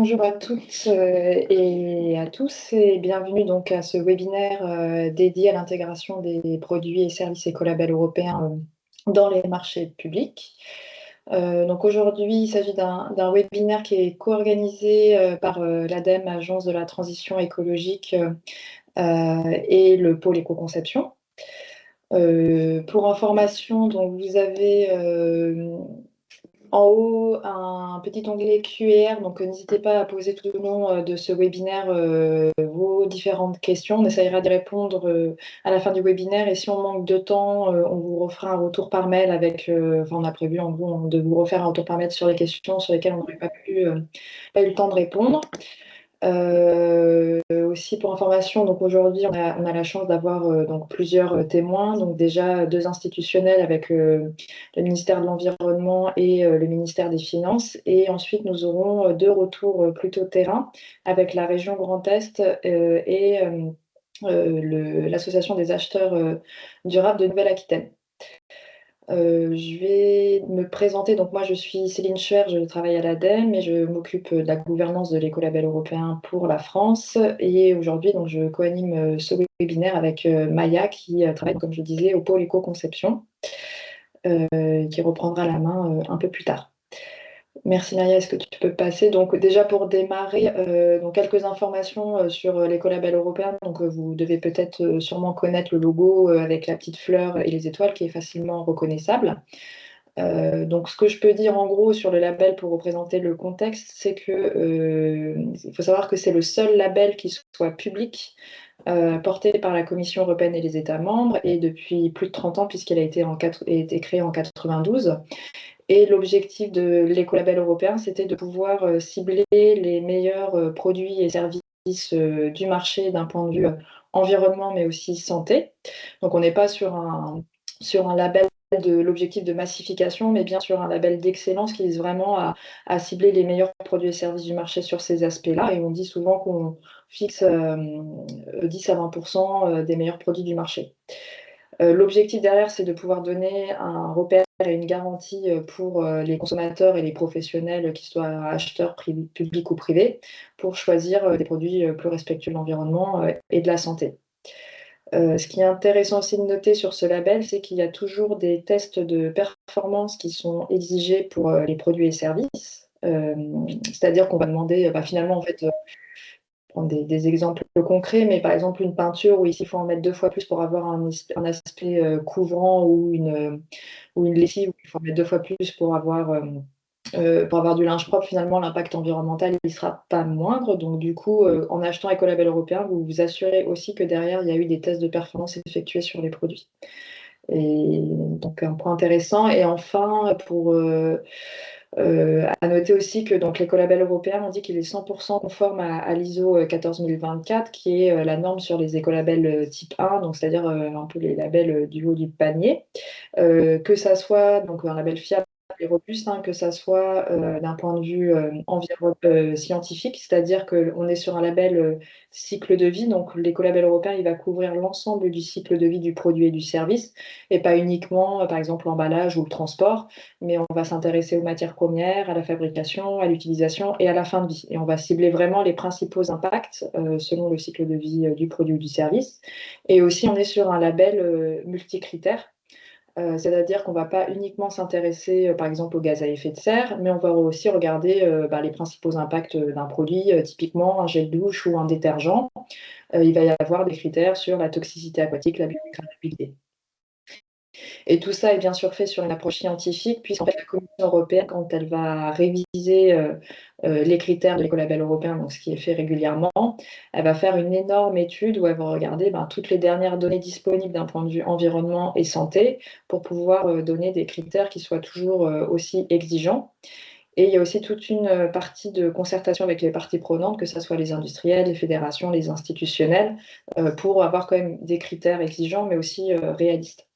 Bonjour à toutes et à tous et bienvenue donc à ce webinaire dédié à l'intégration des produits et services écolabels européens dans les marchés publics. Donc aujourd'hui, il s'agit d'un webinaire qui est co-organisé par l'ADEME, Agence de la transition écologique, et le pôle éco-conception. Pour information, donc vous avez en haut, un petit onglet QR, donc n'hésitez pas à poser tout au long de ce webinaire vos différentes questions. On essaiera d'y répondre à la fin du webinaire et si on manque de temps, on vous refera un retour par mail avec, enfin on a prévu en gros de vous refaire un retour par mail sur les questions sur lesquelles on n'aurait pas eu le temps de répondre. Aussi pour information, donc aujourd'hui on a la chance d'avoir donc plusieurs témoins, donc déjà 2 institutionnels avec le ministère de l'Environnement et le ministère des Finances, et ensuite nous aurons 2 retours plutôt terrain avec la région Grand Est et l'association des acheteurs durables de Nouvelle-Aquitaine. Je vais me présenter. Donc moi, je suis Céline Schuer, je travaille à l'ADEME et je m'occupe de la gouvernance de l'écolabel européen pour la France. Et aujourd'hui, donc, je co-anime ce webinaire avec Maya, qui travaille, comme je disais, au pôle éco-conception, qui reprendra la main un peu plus tard. Merci Maya, est-ce que tu peux passer? Donc déjà pour démarrer, donc quelques informations sur l'écolabel européen. Donc vous devez peut-être sûrement connaître le logo avec la petite fleur et les étoiles qui est facilement reconnaissable. Donc ce que je peux dire en gros sur le label pour représenter le contexte, c'est que il faut savoir que c'est le seul label qui soit public, porté par la Commission européenne et les États membres, et depuis plus de 30 ans puisqu'elle a été créée en 92. Et l'objectif de l'écolabel européen, c'était de pouvoir cibler les meilleurs produits et services du marché d'un point de vue environnement, mais aussi santé. Donc on n'est pas sur un label de l'objectif de massification, mais bien sur un label d'excellence qui vise vraiment à cibler les meilleurs produits et services du marché sur ces aspects-là. Et on dit souvent qu'on fixe 10 à 20% des meilleurs produits du marché. L'objectif derrière, c'est de pouvoir donner un repère et une garantie pour les consommateurs et les professionnels, qu'ils soient acheteurs publics ou privés, pour choisir des produits plus respectueux de l'environnement et de la santé. Ce qui est intéressant aussi de noter sur ce label, c'est qu'il y a toujours des tests de performance qui sont exigés pour les produits et services. C'est-à-dire qu'on va demander finalement en fait prendre des exemples concrets, mais par exemple une peinture où ici il faut en mettre 2 fois plus pour avoir un aspect couvrant, ou une lessive où il faut en mettre 2 fois plus pour avoir du linge propre. Finalement l'impact environnemental il sera pas moindre, donc du coup en achetant écolabel européen, vous vous assurez aussi que derrière il y a eu des tests de performance effectués sur les produits. Et donc un point intéressant. Et enfin à noter aussi que donc, l'écolabel européen, on dit qu'il est 100% conforme à l'ISO 14024, qui est la norme sur les écolabels type 1, donc c'est-à-dire un peu les labels du haut du panier. Que ça soit donc un label fiable et robuste, que ça soit d'un point de vue scientifique, c'est-à-dire qu'on est sur un label cycle de vie, donc l'écolabel européen il va couvrir l'ensemble du cycle de vie du produit et du service, et pas uniquement par exemple l'emballage ou le transport, mais on va s'intéresser aux matières premières, à la fabrication, à l'utilisation et à la fin de vie. Et on va cibler vraiment les principaux impacts selon le cycle de vie du produit ou du service. Et aussi on est sur un label multicritère. C'est-à-dire qu'on ne va pas uniquement s'intéresser, par exemple, aux gaz à effet de serre, mais on va aussi regarder les principaux impacts d'un produit, typiquement un gel douche ou un détergent. Il va y avoir des critères sur la toxicité aquatique, la biodégradabilité. Et tout ça est bien sûr fait sur une approche scientifique, puisqu'en fait la Commission européenne, quand elle va réviser les critères de l'écolabel européen, donc ce qui est fait régulièrement, elle va faire une énorme étude où elle va regarder toutes les dernières données disponibles d'un point de vue environnement et santé pour pouvoir donner des critères qui soient toujours aussi exigeants. Et il y a aussi toute une partie de concertation avec les parties prenantes, que ce soit les industriels, les fédérations, les institutionnels, pour avoir quand même des critères exigeants, mais aussi réalistes.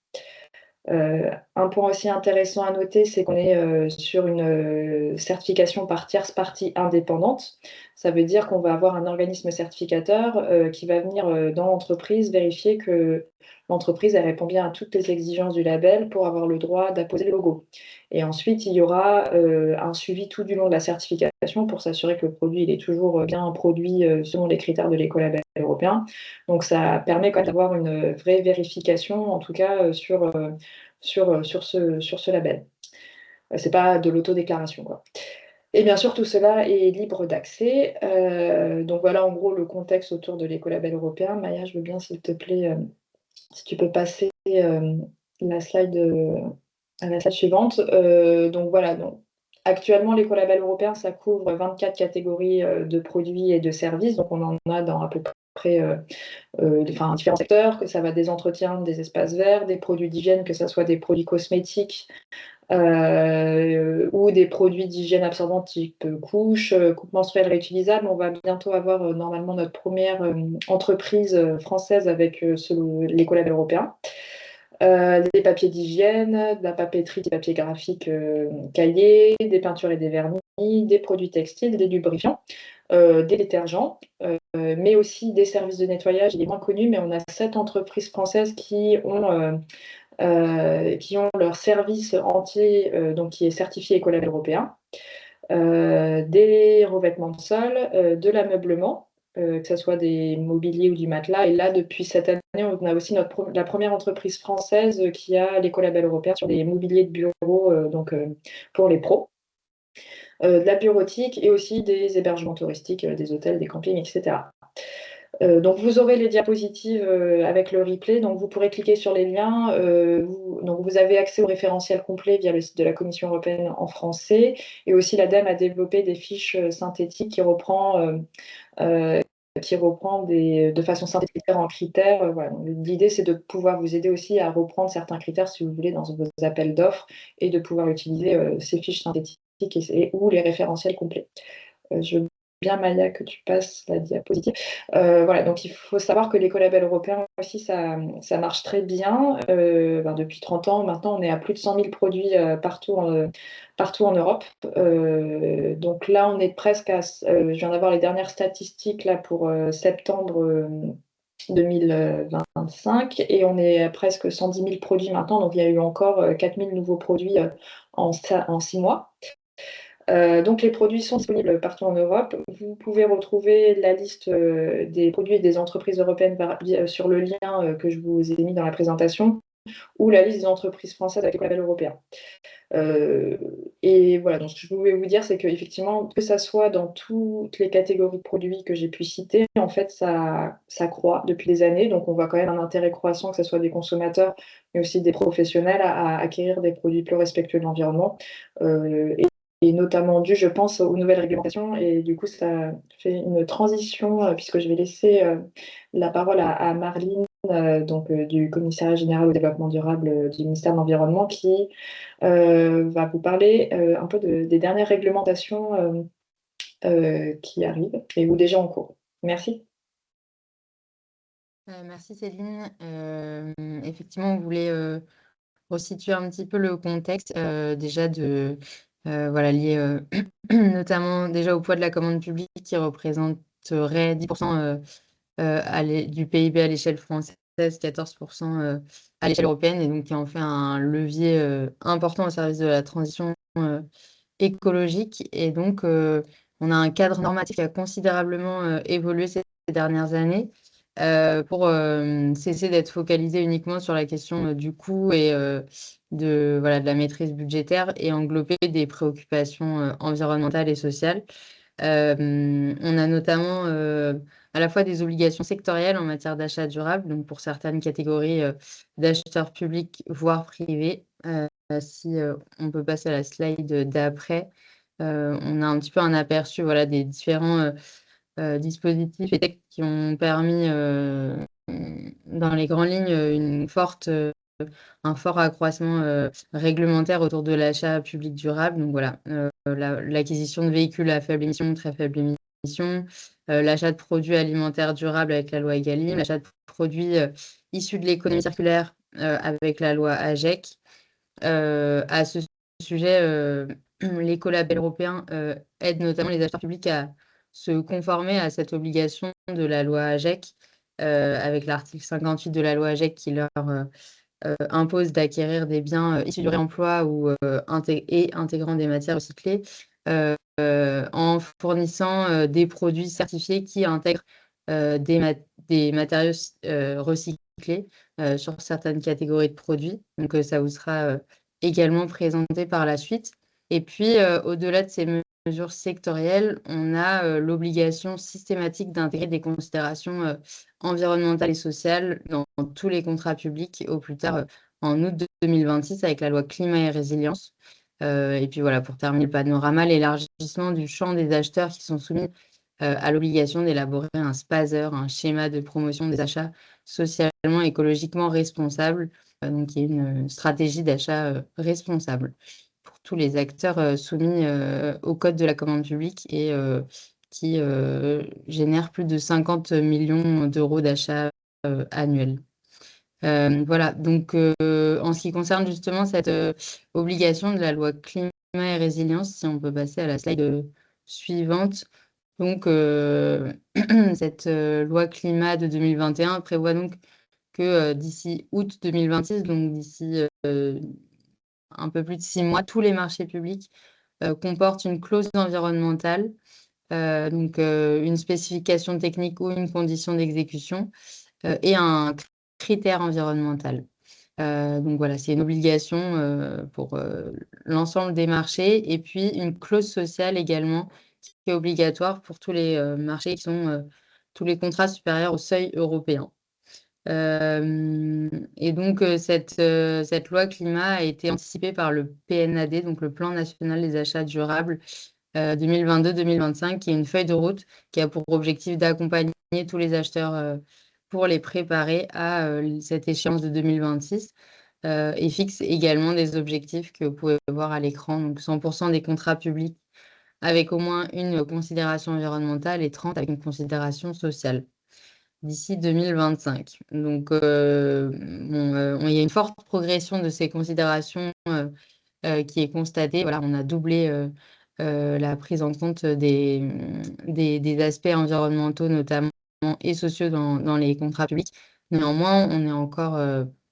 Un point aussi intéressant à noter, c'est qu'on est sur une certification par tierce partie indépendante. Ça veut dire qu'on va avoir un organisme certificateur qui va venir dans l'entreprise vérifier que l'entreprise elle répond bien à toutes les exigences du label pour avoir le droit d'apposer le logo. Et ensuite, il y aura un suivi tout du long de la certification vérification pour s'assurer que le produit il est toujours bien produit selon les critères de l'écolabel européen. Donc ça permet quand même d'avoir une vraie vérification, en tout cas sur ce label. C'est pas de l'autodéclaration, quoi. Et bien sûr, tout cela est libre d'accès. Donc voilà, en gros, le contexte autour de l'écolabel européen. Maya, je veux bien, s'il te plaît, si tu peux passer la slide, à la slide suivante. Donc voilà, donc, actuellement, l'écolabel européen, ça couvre 24 catégories de produits et de services. Donc on en a dans à peu près différents secteurs, que ça va des entretiens, des espaces verts, des produits d'hygiène, que ce soit des produits cosmétiques, ou des produits d'hygiène absorbante type couche, coupe menstruelle réutilisable. On va bientôt avoir normalement notre première entreprise française avec l'écolabel européen. Des papiers d'hygiène, de la papeterie, des papiers graphiques cahiers, des peintures et des vernis, des produits textiles, des lubrifiants, des détergents, mais aussi des services de nettoyage. Il est moins connu, mais on a 7 entreprises françaises qui ont leur service entier, donc qui est certifié écolabel européen, des revêtements de sol, de l'ameublement, que ce soit des mobiliers ou du matelas. Et là, depuis cette année, on a aussi la première entreprise française qui a l'écolabel européen sur des mobiliers de bureau, pour les pros. De la bureautique et aussi des hébergements touristiques, des hôtels, des campings, etc. Donc vous aurez les diapositives avec le replay, donc vous pourrez cliquer sur les liens. Donc vous avez accès au référentiel complet via le site de la Commission européenne en français, et aussi l'ADEME a développé des fiches synthétiques qui reprend de façon synthétique différents critères. Voilà. L'idée, c'est de pouvoir vous aider aussi à reprendre certains critères, si vous voulez, dans vos appels d'offres, et de pouvoir utiliser ces fiches synthétiques ou les référentiels complets. Je veux bien, Maya, que tu passes la diapositive. Voilà, donc il faut savoir que l'écolabel européen aussi, ça marche très bien. Depuis 30 ans, maintenant, on est à plus de 100 000 produits partout en Europe. Donc là, on est presque à... je viens d'avoir les dernières statistiques là, pour septembre 2025, et on est à presque 110 000 produits maintenant. Donc il y a eu encore 4 000 nouveaux produits en 6 mois. Donc les produits sont disponibles partout en Europe. Vous pouvez retrouver la liste des produits et des entreprises européennes sur le lien que je vous ai mis dans la présentation, ou la liste des entreprises françaises avec le label européen. Et voilà, donc ce que je voulais vous dire, c'est qu'effectivement, que ça soit dans toutes les catégories de produits que j'ai pu citer, en fait, ça croît depuis des années. Donc on voit quand même un intérêt croissant, que ce soit des consommateurs, mais aussi des professionnels, à acquérir des produits plus respectueux de l'environnement. Et notamment dû, je pense, aux nouvelles réglementations. Et du coup, ça fait une transition, puisque je vais laisser la parole à Marline, du Commissariat général au développement durable du ministère de l'Environnement, qui va vous parler un peu des dernières réglementations qui arrivent et ou déjà en cours. Merci. Merci Céline. Effectivement, on voulait resituer un petit peu le contexte déjà lié notamment déjà au poids de la commande publique, qui représenterait 10% du PIB à l'échelle française, 14% à l'échelle européenne, et donc qui en fait un levier important au service de la transition écologique. Et donc, on a un cadre normatif qui a considérablement évolué ces dernières années pour cesser d'être focalisé uniquement sur la question du coût et de la maîtrise budgétaire, et englober des préoccupations environnementales et sociales. On a notamment à la fois des obligations sectorielles en matière d'achat durable, donc pour certaines catégories d'acheteurs publics, voire privés. Si on peut passer à la slide d'après, on a un petit peu un aperçu des différents dispositifs et textes qui ont permis, dans les grandes lignes, un fort accroissement réglementaire autour de l'achat public durable. Donc voilà, l'acquisition de véhicules à faible émission, très faible émission, l'achat de produits alimentaires durables avec la loi Egalim, l'achat de produits issus de l'économie circulaire avec la loi AGEC. À ce sujet, l'écolabel européen aide notamment les acheteurs publics à se conformer à cette obligation de la loi AGEC, avec l'article 58 de la loi AGEC qui leur impose d'acquérir des biens issus du réemploi ou intégrant des matières recyclées en fournissant des produits certifiés qui intègrent des matériaux recyclés sur certaines catégories de produits. Donc, ça vous sera également présenté par la suite. Et puis, au-delà de ces mesures sectorielles, on a l'obligation systématique d'intégrer des considérations environnementales et sociales dans tous les contrats publics au plus tard en août 2026 avec la loi Climat et Résilience. Et puis voilà, pour terminer le panorama, l'élargissement du champ des acheteurs qui sont soumis à l'obligation d'élaborer un SPASER, un schéma de promotion des achats socialement et écologiquement responsables, donc qui est une stratégie d'achat responsable pour tous les acteurs soumis au Code de la commande publique et qui génèrent plus de 50 millions d'euros d'achats annuels. Voilà, donc en ce qui concerne justement cette obligation de la loi climat et résilience, si on peut passer à la slide suivante. Donc, cette loi climat de 2021 prévoit donc que d'ici août 2026, donc d'ici un peu plus de 6 mois, tous les marchés publics comportent une clause environnementale, donc une spécification technique ou une condition d'exécution et un critère environnemental. Donc voilà, c'est une obligation pour l'ensemble des marchés et puis une clause sociale également qui est obligatoire pour tous les marchés qui sont tous les contrats supérieurs au seuil européen. Et donc cette loi climat a été anticipée par le PNAD, donc le Plan national des achats durables 2022-2025, qui est une feuille de route qui a pour objectif d'accompagner tous les acheteurs pour les préparer à cette échéance de 2026 et fixe également des objectifs que vous pouvez voir à l'écran, donc 100% des contrats publics avec au moins une considération environnementale et 30 avec une considération sociale d'ici 2025. Donc, il y a une forte progression de ces considérations qui est constatée. Voilà, on a doublé la prise en compte des aspects environnementaux notamment et sociaux dans les contrats publics. Néanmoins, on est encore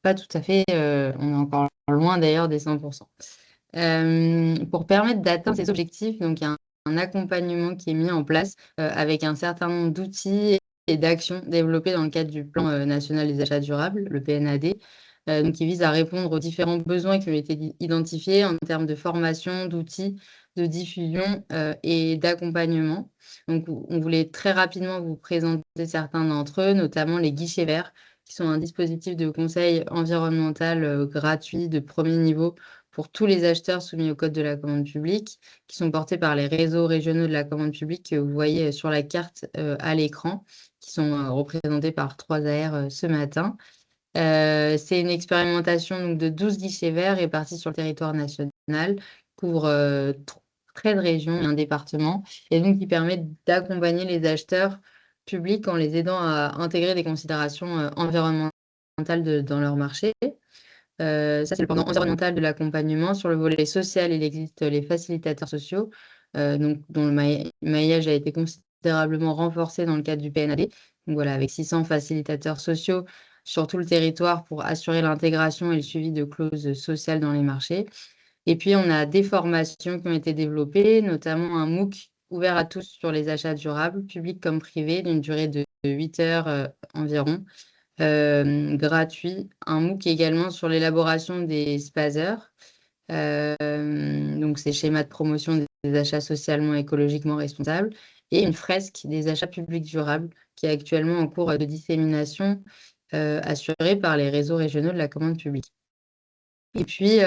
pas tout à fait, on est encore loin d'ailleurs des 100%. Pour permettre d'atteindre ces objectifs, donc il y a un accompagnement qui est mis en place avec un certain nombre d'outils et d'actions développées dans le cadre du Plan national des achats durables, le PNAD, donc qui vise à répondre aux différents besoins qui ont été identifiés en termes de formation, d'outils, de diffusion et d'accompagnement. Donc, on voulait très rapidement vous présenter certains d'entre eux, notamment les guichets verts, qui sont un dispositif de conseil environnemental gratuit de premier niveau pour tous les acheteurs soumis au Code de la commande publique, qui sont portés par les réseaux régionaux de la commande publique que vous voyez sur la carte à l'écran, qui sont représentés par 3 AR ce matin. C'est une expérimentation donc, de 12 guichets verts répartis sur le territoire national, couvre 13 régions et un département, et donc qui permet d'accompagner les acheteurs publics en les aidant à intégrer des considérations environnementales dans leur marché. Ça, c'est le pendant environnemental de l'accompagnement. Sur le volet social, il existe les facilitateurs sociaux, donc, dont le maillage a été considérablement renforcé dans le cadre du PNAD. Donc voilà, avec 600 facilitateurs sociaux sur tout le territoire pour assurer l'intégration et le suivi de clauses sociales dans les marchés. Et puis, on a des formations qui ont été développées, notamment un MOOC ouvert à tous sur les achats durables, publics comme privés, d'une durée de 8 heures environ, gratuit. Un MOOC également sur l'élaboration des SPASER, donc ces schémas de promotion des achats socialement et écologiquement responsables, et une fresque des achats publics durables qui est actuellement en cours de dissémination, assurée par les réseaux régionaux de la commande publique. Et puis,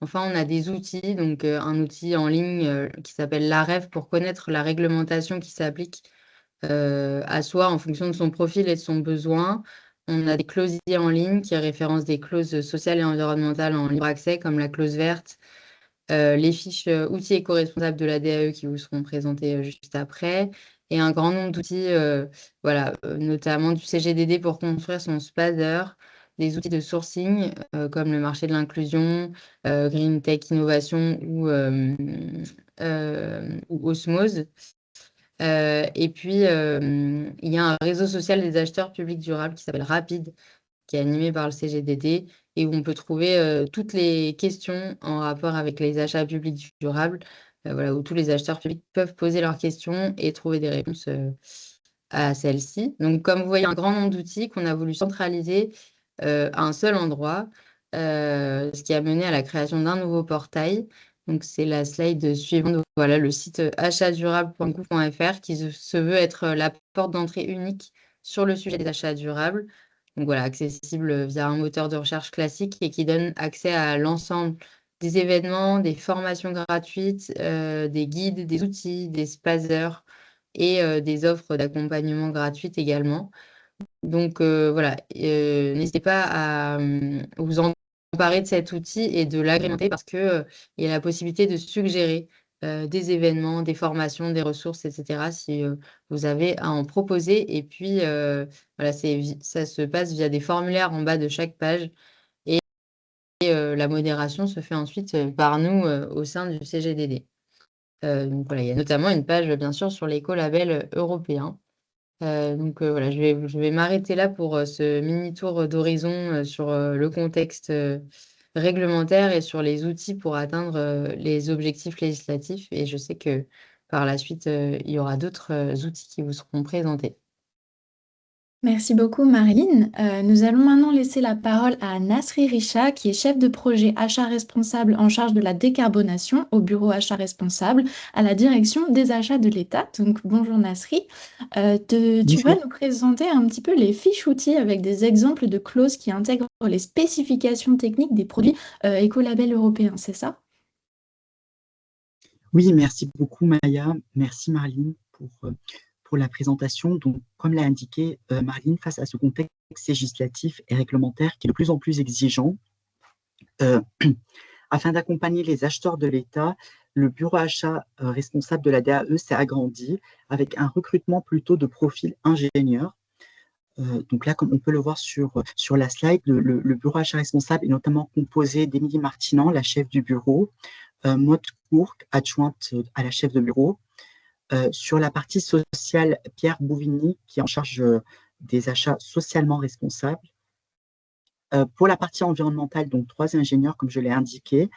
enfin, on a des outils, donc un outil en ligne qui s'appelle l'AREF pour connaître la réglementation qui s'applique à soi en fonction de son profil et de son besoin. On a des clausiers en ligne qui référencent des clauses sociales et environnementales en libre accès, comme la clause verte, les fiches outils éco-responsables de la DAE qui vous seront présentées juste après, et un grand nombre d'outils, voilà, notamment du CGDD pour construire son SPASER, des outils de sourcing comme le marché de l'inclusion, Green Tech Innovation ou Osmose. Et puis, il y a un réseau social des acheteurs publics durables qui s'appelle Rapide, qui est animé par le CGDD et où on peut trouver toutes les questions en rapport avec les achats publics durables voilà, où tous les acheteurs publics peuvent poser leurs questions et trouver des réponses à celles-ci. Donc, comme vous voyez, un grand nombre d'outils qu'on a voulu centraliser à un seul endroit, ce qui a mené à la création d'un nouveau portail. Donc, c'est la slide suivante. Donc, voilà, le site achatdurable.gouv.fr qui se veut être la porte d'entrée unique sur le sujet des achats durables. Donc, voilà, accessible via un moteur de recherche classique et qui donne accès à l'ensemble des événements, des formations gratuites, des guides, des outils, des spazers et des offres d'accompagnement gratuites également. Donc voilà, n'hésitez pas à vous emparer de cet outil et de l'agrémenter parce que il y a la possibilité de suggérer des événements, des formations, des ressources, etc. si vous avez à en proposer. Et puis voilà, ça se passe via des formulaires en bas de chaque page et la modération se fait ensuite par nous au sein du CGDD. Donc voilà, il y a notamment une page bien sûr sur l'écolabel européen. Donc voilà, je vais m'arrêter là pour ce mini tour d'horizon sur le contexte réglementaire et sur les outils pour atteindre les objectifs législatifs. Et je sais que par la suite, il y aura d'autres outils qui vous seront présentés. Merci beaucoup, Marilyn. Nous allons maintenant laisser la parole à Nasri Richa, qui est chef de projet achat responsable en charge de la décarbonation au bureau achat responsable à la direction des achats de l'État. Donc, bonjour Nasri. Tu vas Bonjour. nous présenter un petit peu les fiches outils avec des exemples de clauses qui intègrent les spécifications techniques des produits écolabel européens, c'est ça? Oui, merci beaucoup Maya, merci Marline pour la présentation. Donc, comme l'a indiqué Marline, face à ce contexte législatif et réglementaire qui est de plus en plus exigeant, afin d'accompagner les acheteurs de l'État, le bureau achat responsable de la DAE s'est agrandi avec un recrutement plutôt de profil ingénieur. Donc là, comme on peut le voir sur la slide, le bureau achat responsable est notamment composé d'Émilie Martinan, la chef du bureau, Maud Courc, adjointe à la chef de bureau. Sur la partie sociale, Pierre Bouvigny, qui est en charge des achats socialement responsables. Pour la partie environnementale, donc 3 ingénieurs, comme je l'ai indiqué.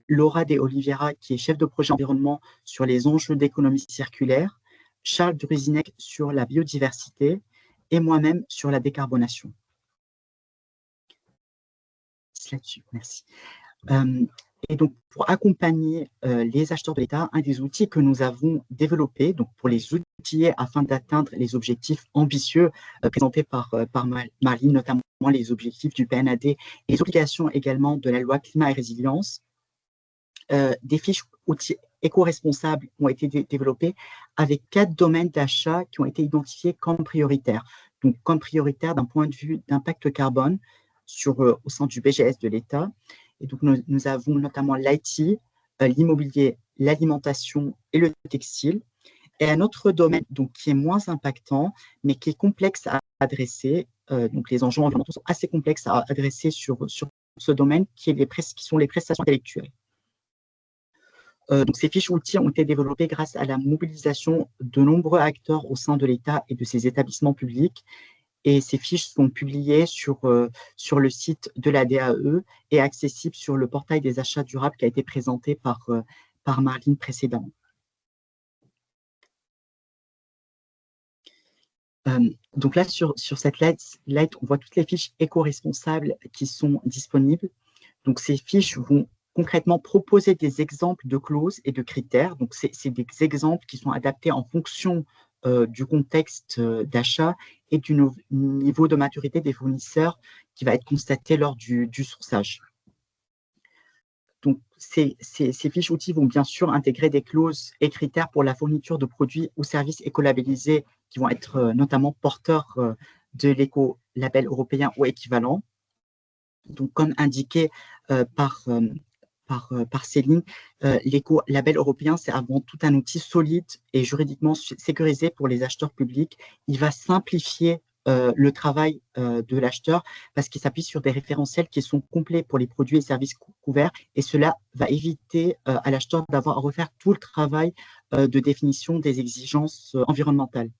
Laura De Oliveira, qui est chef de projet environnement sur les enjeux d'économie circulaire. Charles Druzinec sur la biodiversité et moi-même sur la décarbonation. Slide suivante, merci. Et donc, pour accompagner les acheteurs de l'État, un des outils que nous avons développé, donc pour les outiller afin d'atteindre les objectifs ambitieux présentés par Marline, notamment les objectifs du PNAD et les obligations également de la loi climat et résilience, des fiches outils éco-responsables ont été développées avec 4 domaines d'achat qui ont été identifiés comme prioritaires. Donc, comme prioritaire d'un point de vue d'impact carbone au sein du BGS de l'État. Et donc, nous avons notamment l'IT, l'immobilier, l'alimentation et le textile. Et un autre domaine donc, qui est moins impactant, mais qui est complexe à adresser. Donc, les enjeux environnementaux sont assez complexes à adresser sur ce domaine, qui sont les prestations intellectuelles. Donc, ces fiches outils ont été développées grâce à la mobilisation de nombreux acteurs au sein de l'État et de ses établissements publics. Et ces fiches sont publiées sur le site de la DAE et accessibles sur le portail des achats durables qui a été présenté par Marline précédemment. Donc là, sur cette slide, on voit toutes les fiches éco-responsables qui sont disponibles. Donc, ces fiches vont concrètement proposer des exemples de clauses et de critères. Donc, c'est des exemples qui sont adaptés en fonction du contexte d'achat et du niveau de maturité des fournisseurs qui va être constaté lors du sourçage. Donc, ces fiches outils vont bien sûr intégrer des clauses et critères pour la fourniture de produits ou services écolabellisés qui vont être notamment porteurs de l'écolabel européen ou équivalent. Donc, comme indiqué par Céline, l'écolabel européen, c'est avant tout un outil solide et juridiquement sécurisé pour les acheteurs publics. Il va simplifier le travail de l'acheteur parce qu'il s'appuie sur des référentiels qui sont complets pour les produits et services couverts et cela va éviter à l'acheteur d'avoir à refaire tout le travail de définition des exigences environnementales.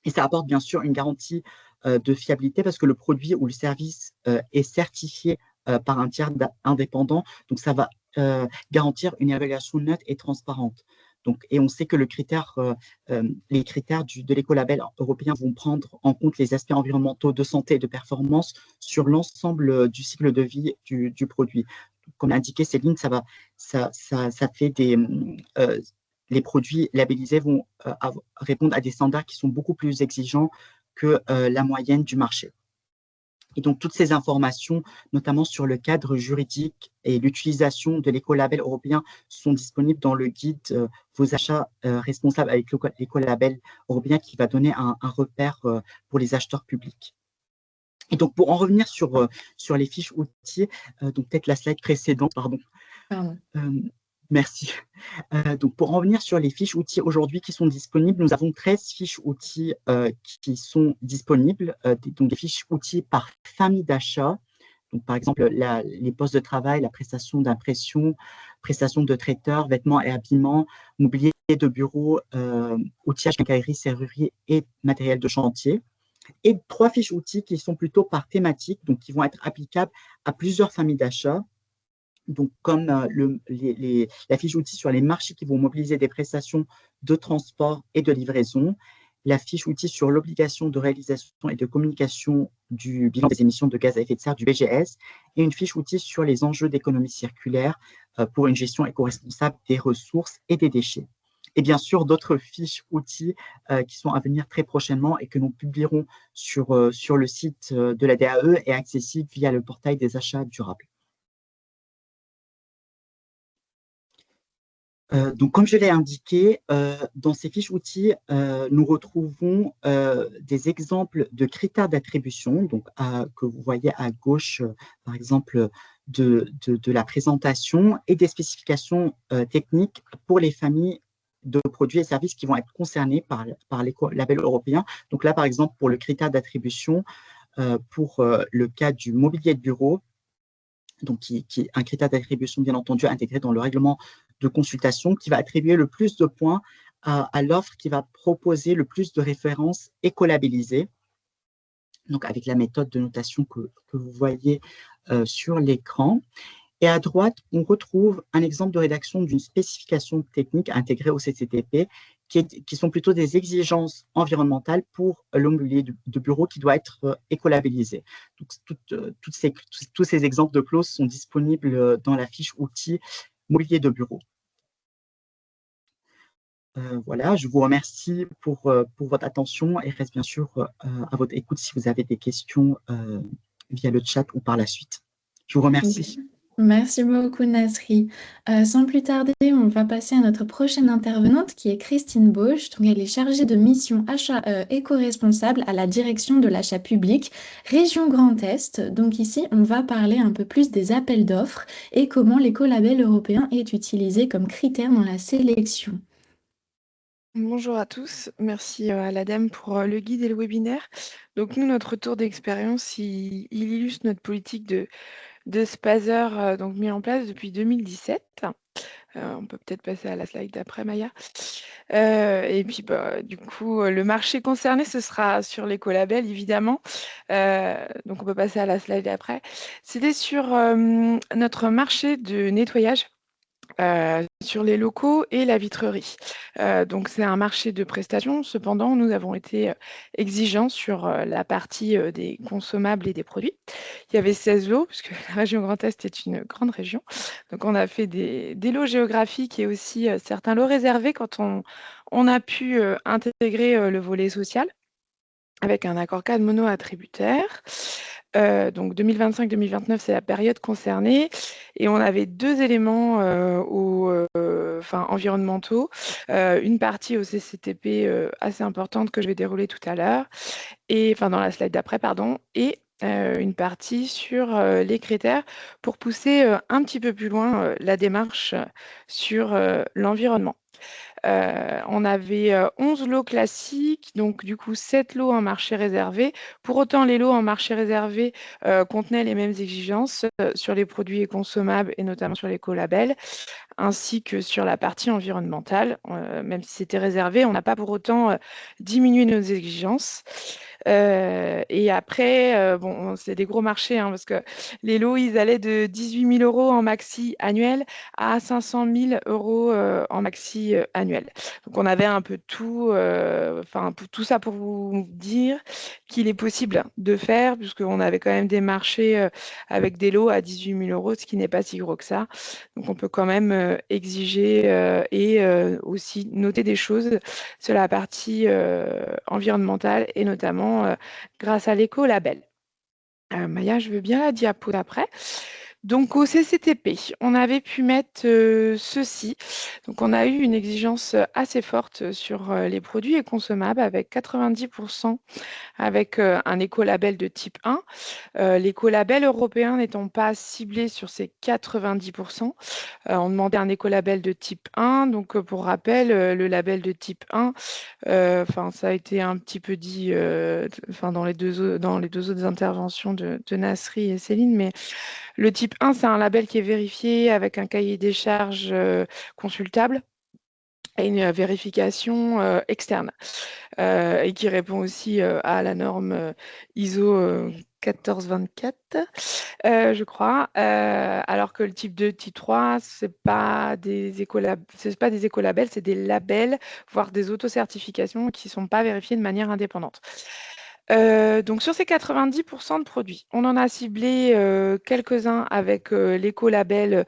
Et ça apporte bien sûr une garantie de fiabilité parce que le produit ou le service est certifié par un tiers indépendant. Donc, ça va garantir une évaluation neutre et transparente. Donc, et on sait que les critères de l'écolabel européen vont prendre en compte les aspects environnementaux, de santé et de performance sur l'ensemble du cycle de vie du produit. Comme l'a indiqué Céline, ça fait les produits labellisés vont répondre à des standards qui sont beaucoup plus exigeants que la moyenne du marché. Et donc, toutes ces informations, notamment sur le cadre juridique et l'utilisation de l'écolabel européen, sont disponibles dans le guide Vos achats responsables avec l'écolabel européen qui va donner un repère pour les acheteurs publics. Et donc, pour en revenir sur les fiches outils, donc peut-être la slide précédente, pardon. Merci. Donc, pour en revenir sur les fiches outils aujourd'hui qui sont disponibles, nous avons 13 fiches outils qui sont disponibles, donc des fiches outils par famille d'achat. Donc, par exemple, les postes de travail, la prestation d'impression, prestation de traiteur, vêtements et habillements, mobilier de bureau, outillage, quincaillerie, serrurerie et matériel de chantier. Et 3 fiches outils qui sont plutôt par thématique, donc qui vont être applicables à plusieurs familles d'achat. Donc, comme la fiche outil sur les marchés qui vont mobiliser des prestations de transport et de livraison, la fiche outil sur l'obligation de réalisation et de communication du bilan des émissions de gaz à effet de serre du BGS, et une fiche outil sur les enjeux d'économie circulaire pour une gestion éco-responsable des ressources et des déchets. Et bien sûr, d'autres fiches outils qui sont à venir très prochainement et que nous publierons sur le site de la DAE et accessibles via le portail des achats durables. Donc, comme je l'ai indiqué, dans ces fiches outils, nous retrouvons des exemples de critères d'attribution, donc que vous voyez à gauche, par exemple, de la présentation, et des spécifications techniques pour les familles de produits et services qui vont être concernés par l'écolabel européen. Donc là, par exemple, pour le critère d'attribution, pour le cas du mobilier de bureau, donc qui est un critère d'attribution, bien entendu, intégré dans le règlement de consultation, qui va attribuer le plus de points à l'offre qui va proposer le plus de références écolabellisées, donc avec la méthode de notation que vous voyez sur l'écran. Et à droite, on retrouve un exemple de rédaction d'une spécification technique intégrée au CCTP, qui sont plutôt des exigences environnementales pour le mobilier de bureau qui doit être écolabellisé. Donc, tous ces exemples de clauses sont disponibles dans la fiche outils mobilier de bureau. Voilà, je vous remercie pour votre attention et reste bien sûr à votre écoute si vous avez des questions via le chat ou par la suite. Je vous remercie. Merci beaucoup Nasri. Sans plus tarder, on va passer à notre prochaine intervenante qui est Christine Bauche. Donc, elle est chargée de mission achat éco-responsable à la direction de l'achat public, région Grand Est. Donc ici, on va parler un peu plus des appels d'offres et comment l'écolabel européen est utilisé comme critère dans la sélection. Bonjour à tous, merci à l'ADEME pour le guide et le webinaire. Donc nous, notre retour d'expérience, il illustre notre politique de Spazer donc mis en place depuis 2017. On peut peut-être passer à la slide d'après, Maya. Et puis, du coup, le marché concerné, ce sera sur l'écolabel, évidemment. Donc, on peut passer à la slide d'après. C'était sur notre marché de nettoyage. Sur les locaux et la vitrerie. Donc c'est un marché de prestations. Cependant, nous avons été exigeants sur la partie des consommables et des produits. Il y avait 16 lots, puisque la région Grand Est est une grande région. Donc on a fait des lots géographiques et aussi certains lots réservés quand on a pu intégrer le volet social avec un accord cadre mono-attributaire. Donc 2025-2029, c'est la période concernée. Et on avait 2 éléments environnementaux. Une partie au CCTP assez importante que je vais dérouler tout à l'heure, dans la slide d'après, pardon, et une partie sur les critères pour pousser un petit peu plus loin la démarche sur l'environnement. On avait 11 lots classiques, donc du coup 7 lots en marché réservé. Pour autant, les lots en marché réservé contenaient les mêmes exigences sur les produits consommables et notamment sur l'écolabel. ainsi que sur la partie environnementale. Même si c'était réservé, on n'a pas pour autant diminué nos exigences. Et après, bon, c'est des gros marchés, hein, parce que les lots, ils allaient de 18 000 euros en maxi annuel à 500 000 euros en maxi annuel. Donc, on avait un peu tout, tout ça pour vous dire qu'il est possible de faire, puisqu'on avait quand même des marchés avec des lots à 18 000 euros, ce qui n'est pas si gros que ça. Donc, on peut quand même exiger et aussi noter des choses sur la partie environnementale et notamment grâce à l'écolabel. Maya, je veux bien la diapo d'après. Donc au CCTP, on avait pu mettre ceci. Donc on a eu une exigence assez forte sur les produits consommables avec 90% avec un écolabel de type 1. L'écolabel européen n'étant pas ciblé sur ces 90%, on demandait un écolabel de type 1. Donc pour rappel, le label de type 1, ça a été un petit peu dit dans les deux autres interventions de Nasri et Céline, mais le type 1, c'est un label qui est vérifié avec un cahier des charges consultable et une vérification externe et qui répond aussi à la norme ISO 1424, je crois, alors que le type 2, type 3, c'est pas des écolabels, c'est des labels, voire des autocertifications qui ne sont pas vérifiées de manière indépendante. Donc sur ces 90% de produits, on en a ciblé quelques-uns avec l'écolabel,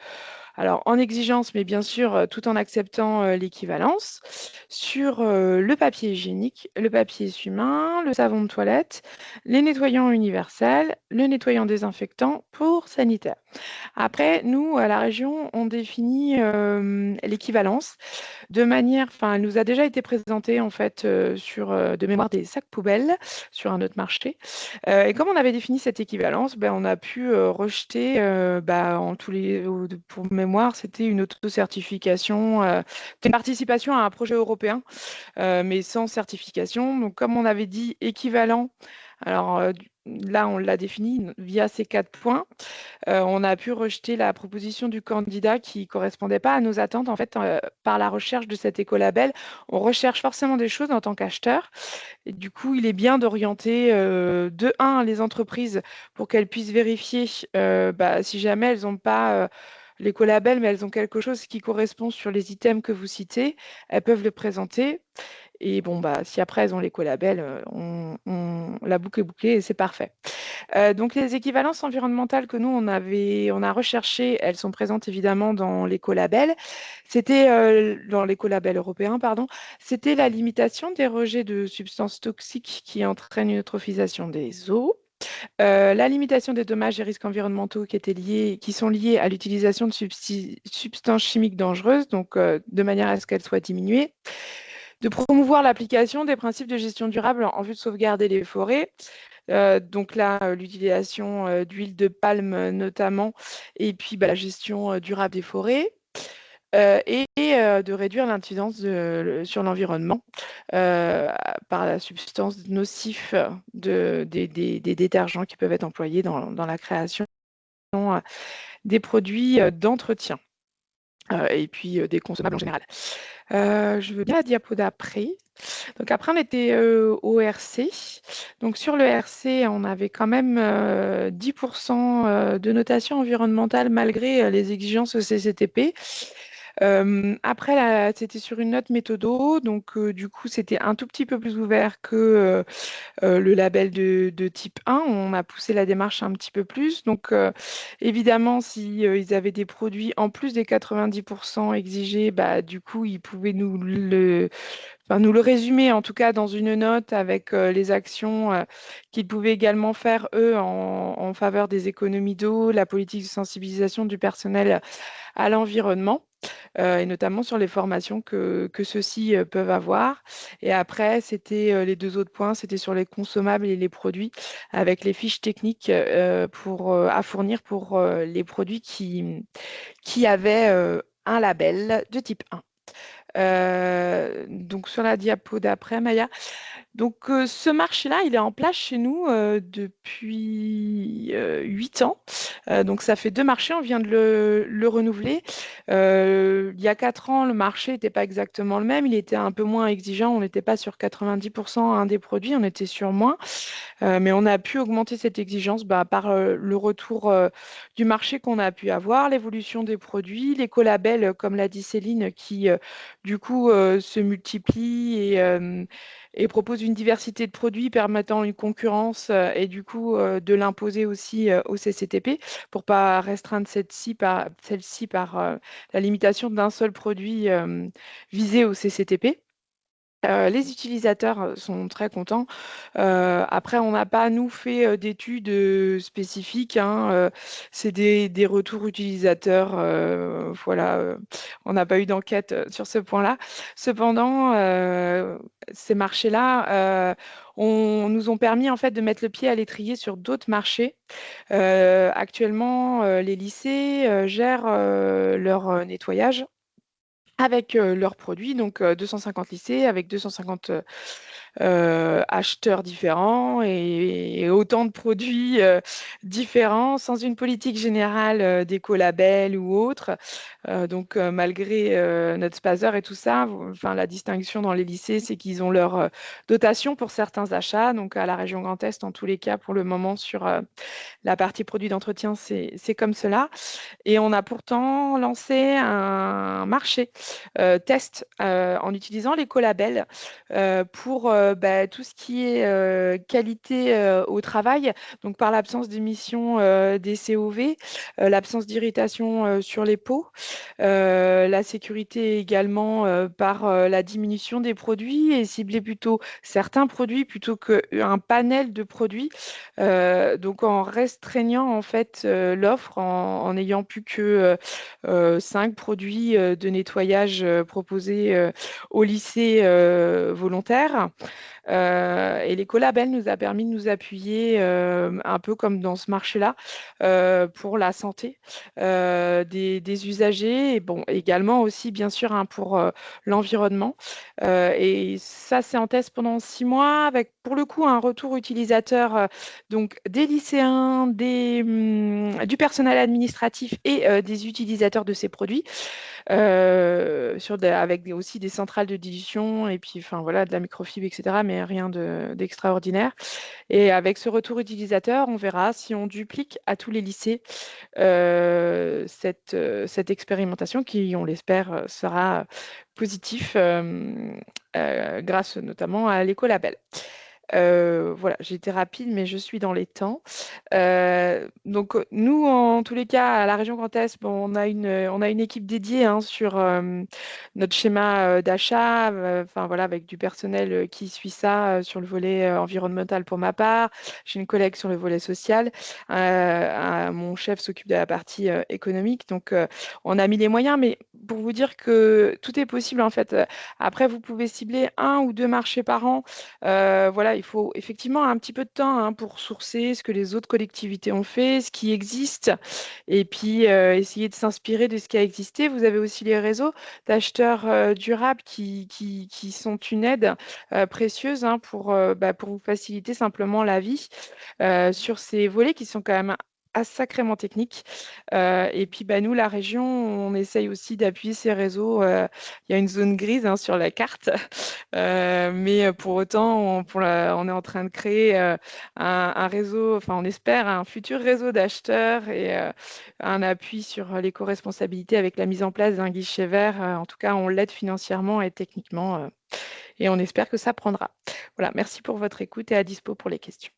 alors en exigence, mais bien sûr tout en acceptant l'équivalence, sur le papier hygiénique, le papier essuie-main, le savon de toilette, les nettoyants universels, le nettoyant désinfectant pour sanitaire. Après, nous, à la région, on définit l'équivalence de manière, elle nous a déjà été présentée en fait sur de mémoire des sacs poubelles sur un autre marché. Et comme on avait défini cette équivalence, on a pu rejeter pour mémoire, c'était une autocertification, une participation à un projet européen, mais sans certification. Donc comme on avait dit équivalent, alors là on l'a défini via ces 4 points. On a pu rejeter la proposition du candidat qui ne correspondait pas à nos attentes. En fait, par la recherche de cet écolabel, on recherche forcément des choses en tant qu'acheteur. Et du coup, il est bien d'orienter de 1 les entreprises pour qu'elles puissent vérifier si jamais elles n'ont pas l'écolabel, mais elles ont quelque chose qui correspond sur les items que vous citez, elles peuvent le présenter. Et bon, si après elles ont l'écolabel, la boucle est bouclée et c'est parfait. Donc les équivalences environnementales que nous, on a recherchées, elles sont présentes évidemment dans l'écolabel. C'était dans l'écolabel européen, pardon. C'était la limitation des rejets de substances toxiques qui entraînent une eutrophisation des eaux. La limitation des dommages et risques environnementaux qui sont liés à l'utilisation de substances chimiques dangereuses, donc de manière à ce qu'elles soient diminuées. De promouvoir l'application des principes de gestion durable en vue de sauvegarder les forêts. Donc là, l'utilisation d'huile de palme notamment, et puis la gestion durable des forêts. Et de réduire l'incidence sur l'environnement par la substance nocive des détergents qui peuvent être employés dans la création des produits d'entretien et puis des consommables en général. Je veux bien la diapo d'après. Donc après, on était au RC. Donc sur le RC, on avait quand même 10% de notation environnementale malgré les exigences au CCTP. Après, c'était sur une note méthodo, donc du coup, c'était un tout petit peu plus ouvert que le label de type 1. On a poussé la démarche un petit peu plus. Donc, évidemment, si ils avaient des produits en plus des 90% exigés, du coup, ils pouvaient nous le résumer, en tout cas dans une note avec les actions qu'ils pouvaient également faire, eux, en faveur des économies d'eau, la politique de sensibilisation du personnel à l'environnement. Et notamment sur les formations que ceux-ci peuvent avoir. Et après, c'était les 2 autres points, c'était sur les consommables et les produits, avec les fiches techniques à fournir pour les produits qui avaient un label de type 1. Donc sur la diapo d'après, Maya. Donc, ce marché-là, il est en place chez nous depuis 8 ans. Donc, ça fait 2 marchés, on vient de le renouveler. Il y a 4 ans, le marché n'était pas exactement le même, il était un peu moins exigeant, on n'était pas sur 90% un des produits, on était sur moins. Mais on a pu augmenter cette exigence par le retour du marché qu'on a pu avoir, l'évolution des produits, l'écolabel, comme l'a dit Céline, qui du coup se multiplient et propose une diversité de produits permettant une concurrence et du coup de l'imposer aussi au CCTP pour pas restreindre celle-ci par la limitation d'un seul produit visé au CCTP. Les utilisateurs sont très contents. Après, on n'a pas, nous, fait d'études spécifiques, hein, c'est des retours utilisateurs. Voilà, on n'a pas eu d'enquête sur ce point-là. Cependant, ces marchés-là nous ont permis en fait de mettre le pied à l'étrier sur d'autres marchés. Actuellement, les lycées gèrent leur nettoyage avec leurs produits, donc 250 lycées, avec 250 acheteurs différents et autant de produits différents, sans une politique générale d'écolabel ou autre. Donc, malgré notre spazer et tout ça, enfin, la distinction dans les lycées, c'est qu'ils ont leur dotation pour certains achats. Donc, à la région Grand Est, en tous les cas, pour le moment, sur la partie produits d'entretien, c'est comme cela. Et on a pourtant lancé un marché test en utilisant l'écolabel pour tout ce qui est qualité au travail, donc par l'absence d'émissions des COV, l'absence d'irritation sur les peaux, la sécurité également par la diminution des produits et cibler plutôt certains produits plutôt qu'un panel de produits. Donc en restreignant en fait l'offre, en n'ayant plus que 5 produits de nettoyage proposés au lycée volontaire. Et l'écolabel nous a permis de nous appuyer un peu comme dans ce marché-là pour la santé des usagers et bon, également aussi bien sûr hein, pour l'environnement. Et ça, c'est en test pendant 6 mois avec pour le coup un retour utilisateur donc des lycéens, du personnel administratif et des utilisateurs de ces produits avec aussi des centrales de dilution et puis enfin voilà de la microfibre, etc. Mais rien d'extraordinaire. Et avec ce retour utilisateur, on verra si on duplique à tous les lycées cette expérimentation qui, on l'espère, sera positif grâce notamment à l'écolabel. Voilà, j'ai été rapide, mais je suis dans les temps. Donc, nous, en tous les cas, à la région Grand Est, bon, on a une équipe dédiée hein, sur notre schéma d'achat, enfin voilà, avec du personnel qui suit ça sur le volet environnemental pour ma part. J'ai une collègue sur le volet social. Mon chef s'occupe de la partie économique. Donc, on a mis les moyens, mais pour vous dire que tout est possible en fait. Après, vous pouvez cibler 1 ou 2 marchés par an. Voilà, il faut effectivement un petit peu de temps hein, pour sourcer ce que les autres collectivités ont fait, ce qui existe, et puis essayer de s'inspirer de ce qui a existé. Vous avez aussi les réseaux d'acheteurs durables qui sont une aide précieuse hein, pour vous faciliter simplement la vie sur ces volets qui sont quand même sacrément techniques. Et puis nous, la région, on essaye aussi d'appuyer ces réseaux. Il y a une zone grise hein, sur la carte, mais pour autant, on est en train de créer un réseau, enfin on espère un futur réseau d'acheteurs et un appui sur l'éco-responsabilité avec la mise en place d'un guichet vert. En tout cas, on l'aide financièrement et techniquement et on espère que ça prendra. Voilà, merci pour votre écoute et à dispo pour les questions.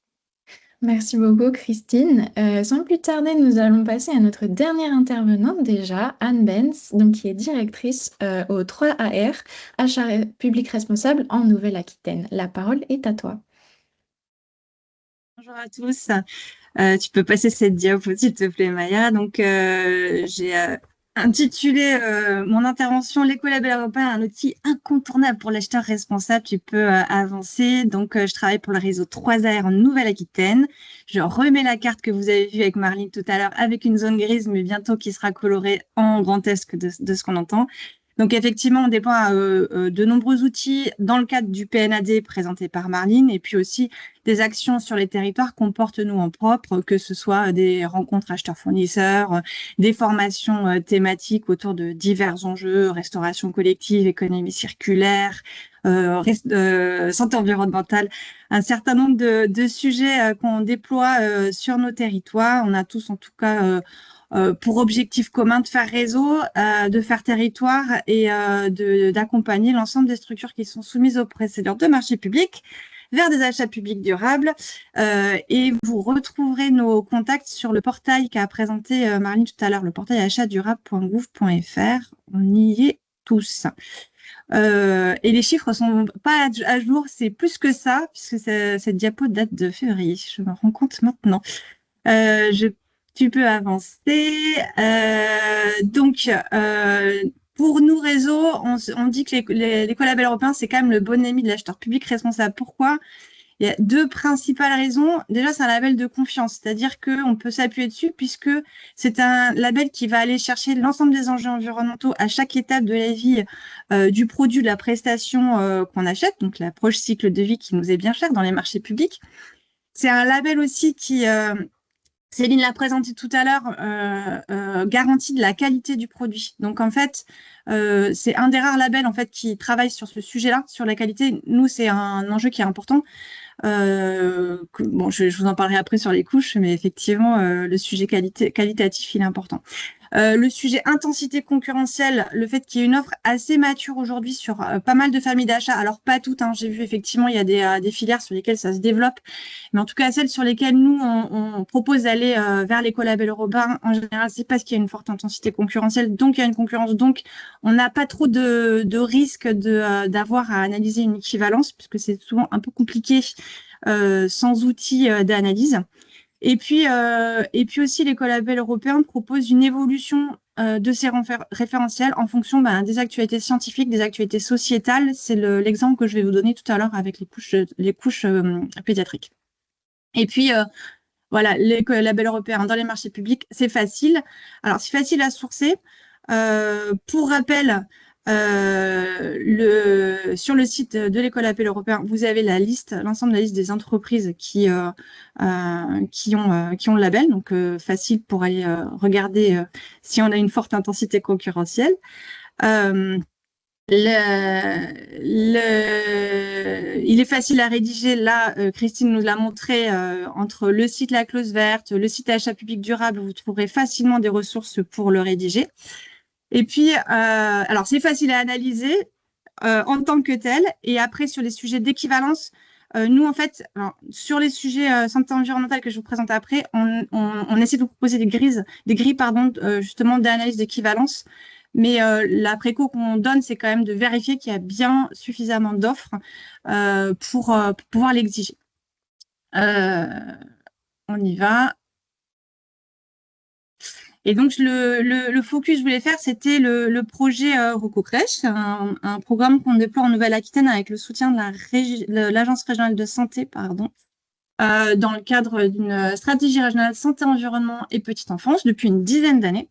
Merci beaucoup, Christine. Sans plus tarder, nous allons passer à notre dernière intervenante déjà, Anne Benz, donc, qui est directrice au 3AR, Achat public responsable en Nouvelle-Aquitaine. La parole est à toi. Bonjour à tous. Tu peux passer cette diapo, s'il te plaît, Maya. Donc, j'ai intitulé mon intervention l'écolabel européen, un outil incontournable pour l'acheteur responsable. Tu peux avancer. Donc, je travaille pour le réseau 3AR en Nouvelle-Aquitaine. Je remets la carte que vous avez vue avec Marlene tout à l'heure avec une zone grise, mais bientôt qui sera colorée en Grand Est de ce qu'on entend. Donc, effectivement, on déploie de nombreux outils dans le cadre du PNAD présenté par Marline, et puis aussi des actions sur les territoires qu'on porte nous en propre, que ce soit des rencontres acheteurs-fournisseurs, des formations thématiques autour de divers enjeux, restauration collective, économie circulaire, santé environnementale, un certain nombre de sujets qu'on déploie sur nos territoires. On a tous en tout cas pour objectif commun de faire réseau, de faire territoire et d'accompagner l'ensemble des structures qui sont soumises aux procédures de marché public vers des achats publics durables. Et vous retrouverez nos contacts sur le portail qu'a présenté Marline tout à l'heure, le portail achatdurable.gouv.fr. On y est tous. Et les chiffres sont pas à jour, c'est plus que ça, puisque cette diapo date de février, je me rends compte maintenant. Tu peux avancer. Donc, pour nous, réseau, on dit que les collabels européens, c'est quand même le bon ami de l'acheteur public responsable. Pourquoi? Il y a deux principales raisons. Déjà, c'est un label de confiance, c'est-à-dire qu'on peut s'appuyer dessus puisque c'est un label qui va aller chercher l'ensemble des enjeux environnementaux à chaque étape de la vie du produit, de la prestation qu'on achète, donc l'approche cycle de vie qui nous est bien chère dans les marchés publics. C'est un label aussi qui, Céline l'a présenté tout à l'heure, garantie de la qualité du produit. Donc, en fait, c'est un des rares labels en fait, qui travaille sur ce sujet-là, sur la qualité. Nous, c'est un enjeu qui est important. Bon, je vous en parlerai après sur les couches, mais effectivement, le sujet qualitatif, il est important. Le sujet intensité concurrentielle, le fait qu'il y ait une offre assez mature aujourd'hui sur pas mal de familles d'achat, alors pas toutes, hein, j'ai vu effectivement il y a des filières sur lesquelles ça se développe, mais en tout cas celles sur lesquelles nous on propose d'aller vers les collabels européens, en général c'est parce qu'il y a une forte intensité concurrentielle, donc il y a une concurrence, donc on n'a pas trop de risque d'avoir à analyser une équivalence, puisque c'est souvent un peu compliqué sans outils d'analyse. Et puis aussi, les collabels européens proposent une évolution de ces référentiels en fonction des actualités scientifiques, des actualités sociétales. C'est l'exemple que je vais vous donner tout à l'heure avec les couches pédiatriques. Et puis, voilà, les collabels européens dans les marchés publics, c'est facile. Alors, c'est facile à sourcer. Pour rappel, sur le site de l'École Appel Européen, vous avez l'ensemble de la liste des entreprises qui ont le label, donc facile pour aller regarder si on a une forte intensité concurrentielle. Il est facile à rédiger, là, Christine nous l'a montré, entre le site La Clause Verte, le site Achat Public Durable, vous trouverez facilement des ressources pour le rédiger. Et puis, alors c'est facile à analyser en tant que tel. Et après, sur les sujets d'équivalence, nous, en fait, alors, sur les sujets santé environnementale que je vous présente après, on essaie de vous proposer des grilles justement d'analyse d'équivalence. Mais la préco qu'on donne, c'est quand même de vérifier qu'il y a bien suffisamment d'offres pour pouvoir l'exiger. On y va. Et donc, le focus que je voulais faire, c'était le projet RocoCrèche, un programme qu'on déploie en Nouvelle-Aquitaine avec le soutien de l'Agence régionale de santé, dans le cadre d'une stratégie régionale santé, environnement et petite enfance depuis une dizaine d'années.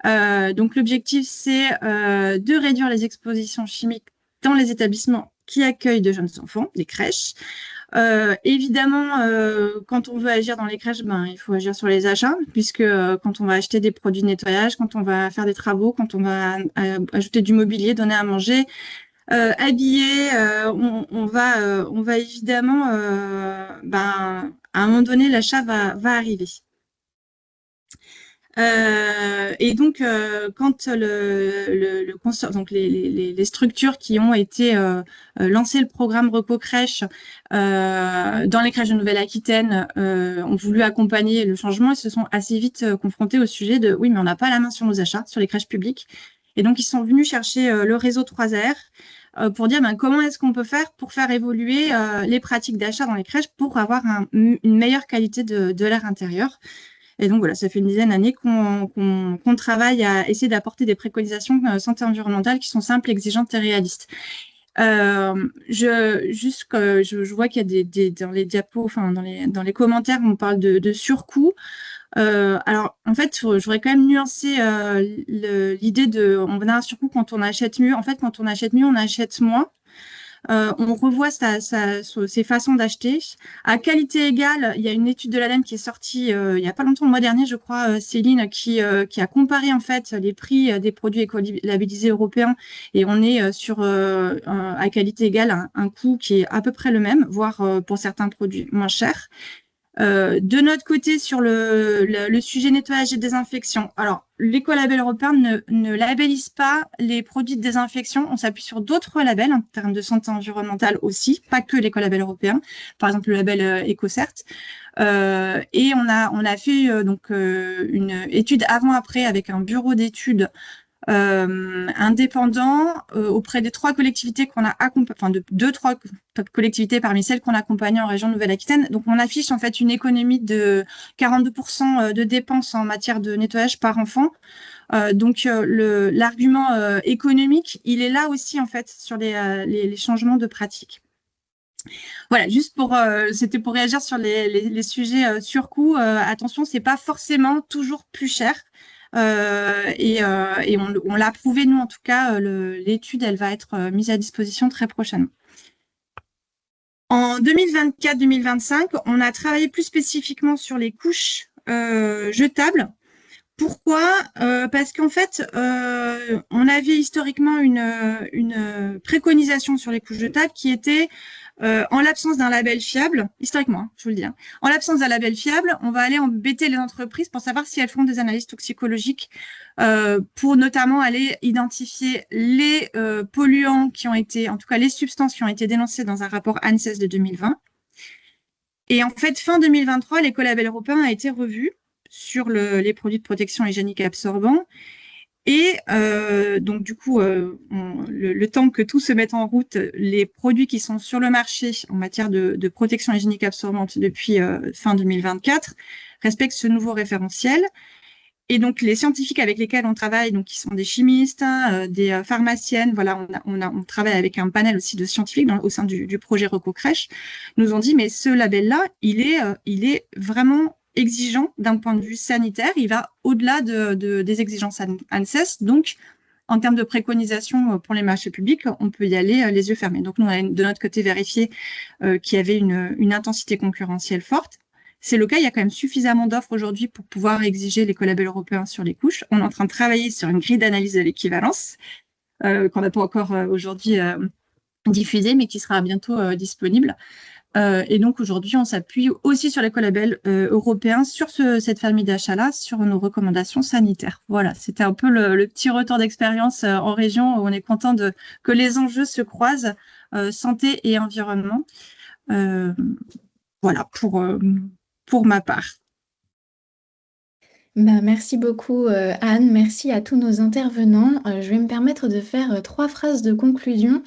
Donc, l'objectif, c'est de réduire les expositions chimiques dans les établissements qui accueillent de jeunes enfants, les crèches. Évidemment, quand on veut agir dans les crèches, il faut agir sur les achats, puisque quand on va acheter des produits de nettoyage, quand on va faire des travaux, quand on va ajouter du mobilier, donner à manger, habiller, on va évidemment, à un moment donné, l'achat va arriver. Et donc, quand donc les structures qui ont été lancé le programme RocoCrèche dans les crèches de Nouvelle-Aquitaine ont voulu accompagner le changement et se sont assez vite confrontés au sujet de oui, mais on n'a pas la main sur nos achats, sur les crèches publiques. Et donc, ils sont venus chercher le réseau 3R pour dire comment est-ce qu'on peut faire pour faire évoluer les pratiques d'achat dans les crèches pour avoir une meilleure qualité de l'air intérieur. Et donc, voilà, ça fait une dizaine d'années qu'on travaille à essayer d'apporter des préconisations santé environnementale qui sont simples, exigeantes et réalistes. Je vois qu'il y a dans les diapos, dans les commentaires, on parle de surcoût. Alors, en fait, je voudrais quand même nuancer l'idée de on a un surcoût quand on achète mieux. En fait, quand on achète mieux, on achète moins. On revoit ses façons d'acheter. À qualité égale, il y a une étude de l'ADEME qui est sortie il n'y a pas longtemps, le mois dernier, je crois, Céline, qui a comparé en fait les prix des produits éco-labellisés européens et on est sur à qualité égale un coût qui est à peu près le même, voire pour certains produits moins chers. De notre côté, sur le sujet nettoyage et désinfection, alors l'écolabel européen ne labellise pas les produits de désinfection. On s'appuie sur d'autres labels en termes de santé environnementale aussi, pas que l'écolabel européen. Par exemple, le label EcoCert. Et on a fait une étude avant-après avec un bureau d'études indépendant auprès des 3 collectivités qu'on a accompagnées, enfin de 2-3 collectivités parmi celles qu'on a accompagnées en région Nouvelle-Aquitaine. Donc on affiche en fait une économie de 42% de dépenses en matière de nettoyage par enfant. Donc l'argument économique, il est là aussi en fait sur les changements de pratique. Voilà, juste c'était pour réagir sur les sujets surcoût. Attention, c'est pas forcément toujours plus cher. Et on l'a prouvé, nous, en tout cas, l'étude, elle va être mise à disposition très prochainement. En 2024-2025, on a travaillé plus spécifiquement sur les couches jetables. Pourquoi? Parce qu'en fait, on avait historiquement une préconisation sur les couches jetables qui était en l'absence d'un label fiable, historiquement, je vous le dis, hein, en l'absence d'un label fiable, on va aller embêter les entreprises pour savoir si elles font des analyses toxicologiques pour notamment aller identifier les polluants qui ont été, en tout cas les substances qui ont été dénoncées dans un rapport ANSES de 2020. Et en fait, fin 2023, l'écolabel européen a été revu sur les produits de protection hygiénique absorbants. Et donc, du coup, le temps que tout se mette en route, les produits qui sont sur le marché en matière de protection hygiénique absorbante depuis fin 2024 respectent ce nouveau référentiel. Et donc, les scientifiques avec lesquels on travaille, donc qui sont des chimistes, des pharmaciennes, voilà, on travaille avec un panel aussi de scientifiques au sein du projet RecoCrèche, nous ont dit, mais ce label-là, il est vraiment exigeant d'un point de vue sanitaire. Il va au-delà des exigences ANSES. Donc, en termes de préconisation pour les marchés publics, on peut y aller les yeux fermés. Donc, nous, on a de notre côté vérifié qu'il y avait une intensité concurrentielle forte. C'est le cas, il y a quand même suffisamment d'offres aujourd'hui pour pouvoir exiger l'écolabel européen sur les couches. On est en train de travailler sur une grille d'analyse de l'équivalence qu'on n'a pas encore aujourd'hui diffusée, mais qui sera bientôt disponible. Et donc aujourd'hui, on s'appuie aussi sur l'écolabel européen, sur cette famille d'achats-là, sur nos recommandations sanitaires. Voilà, c'était un peu le petit retour d'expérience en région où on est content que les enjeux se croisent, santé et environnement. Voilà, pour ma part. Merci beaucoup Anne, merci à tous nos intervenants. Je vais me permettre de faire 3 phrases de conclusion,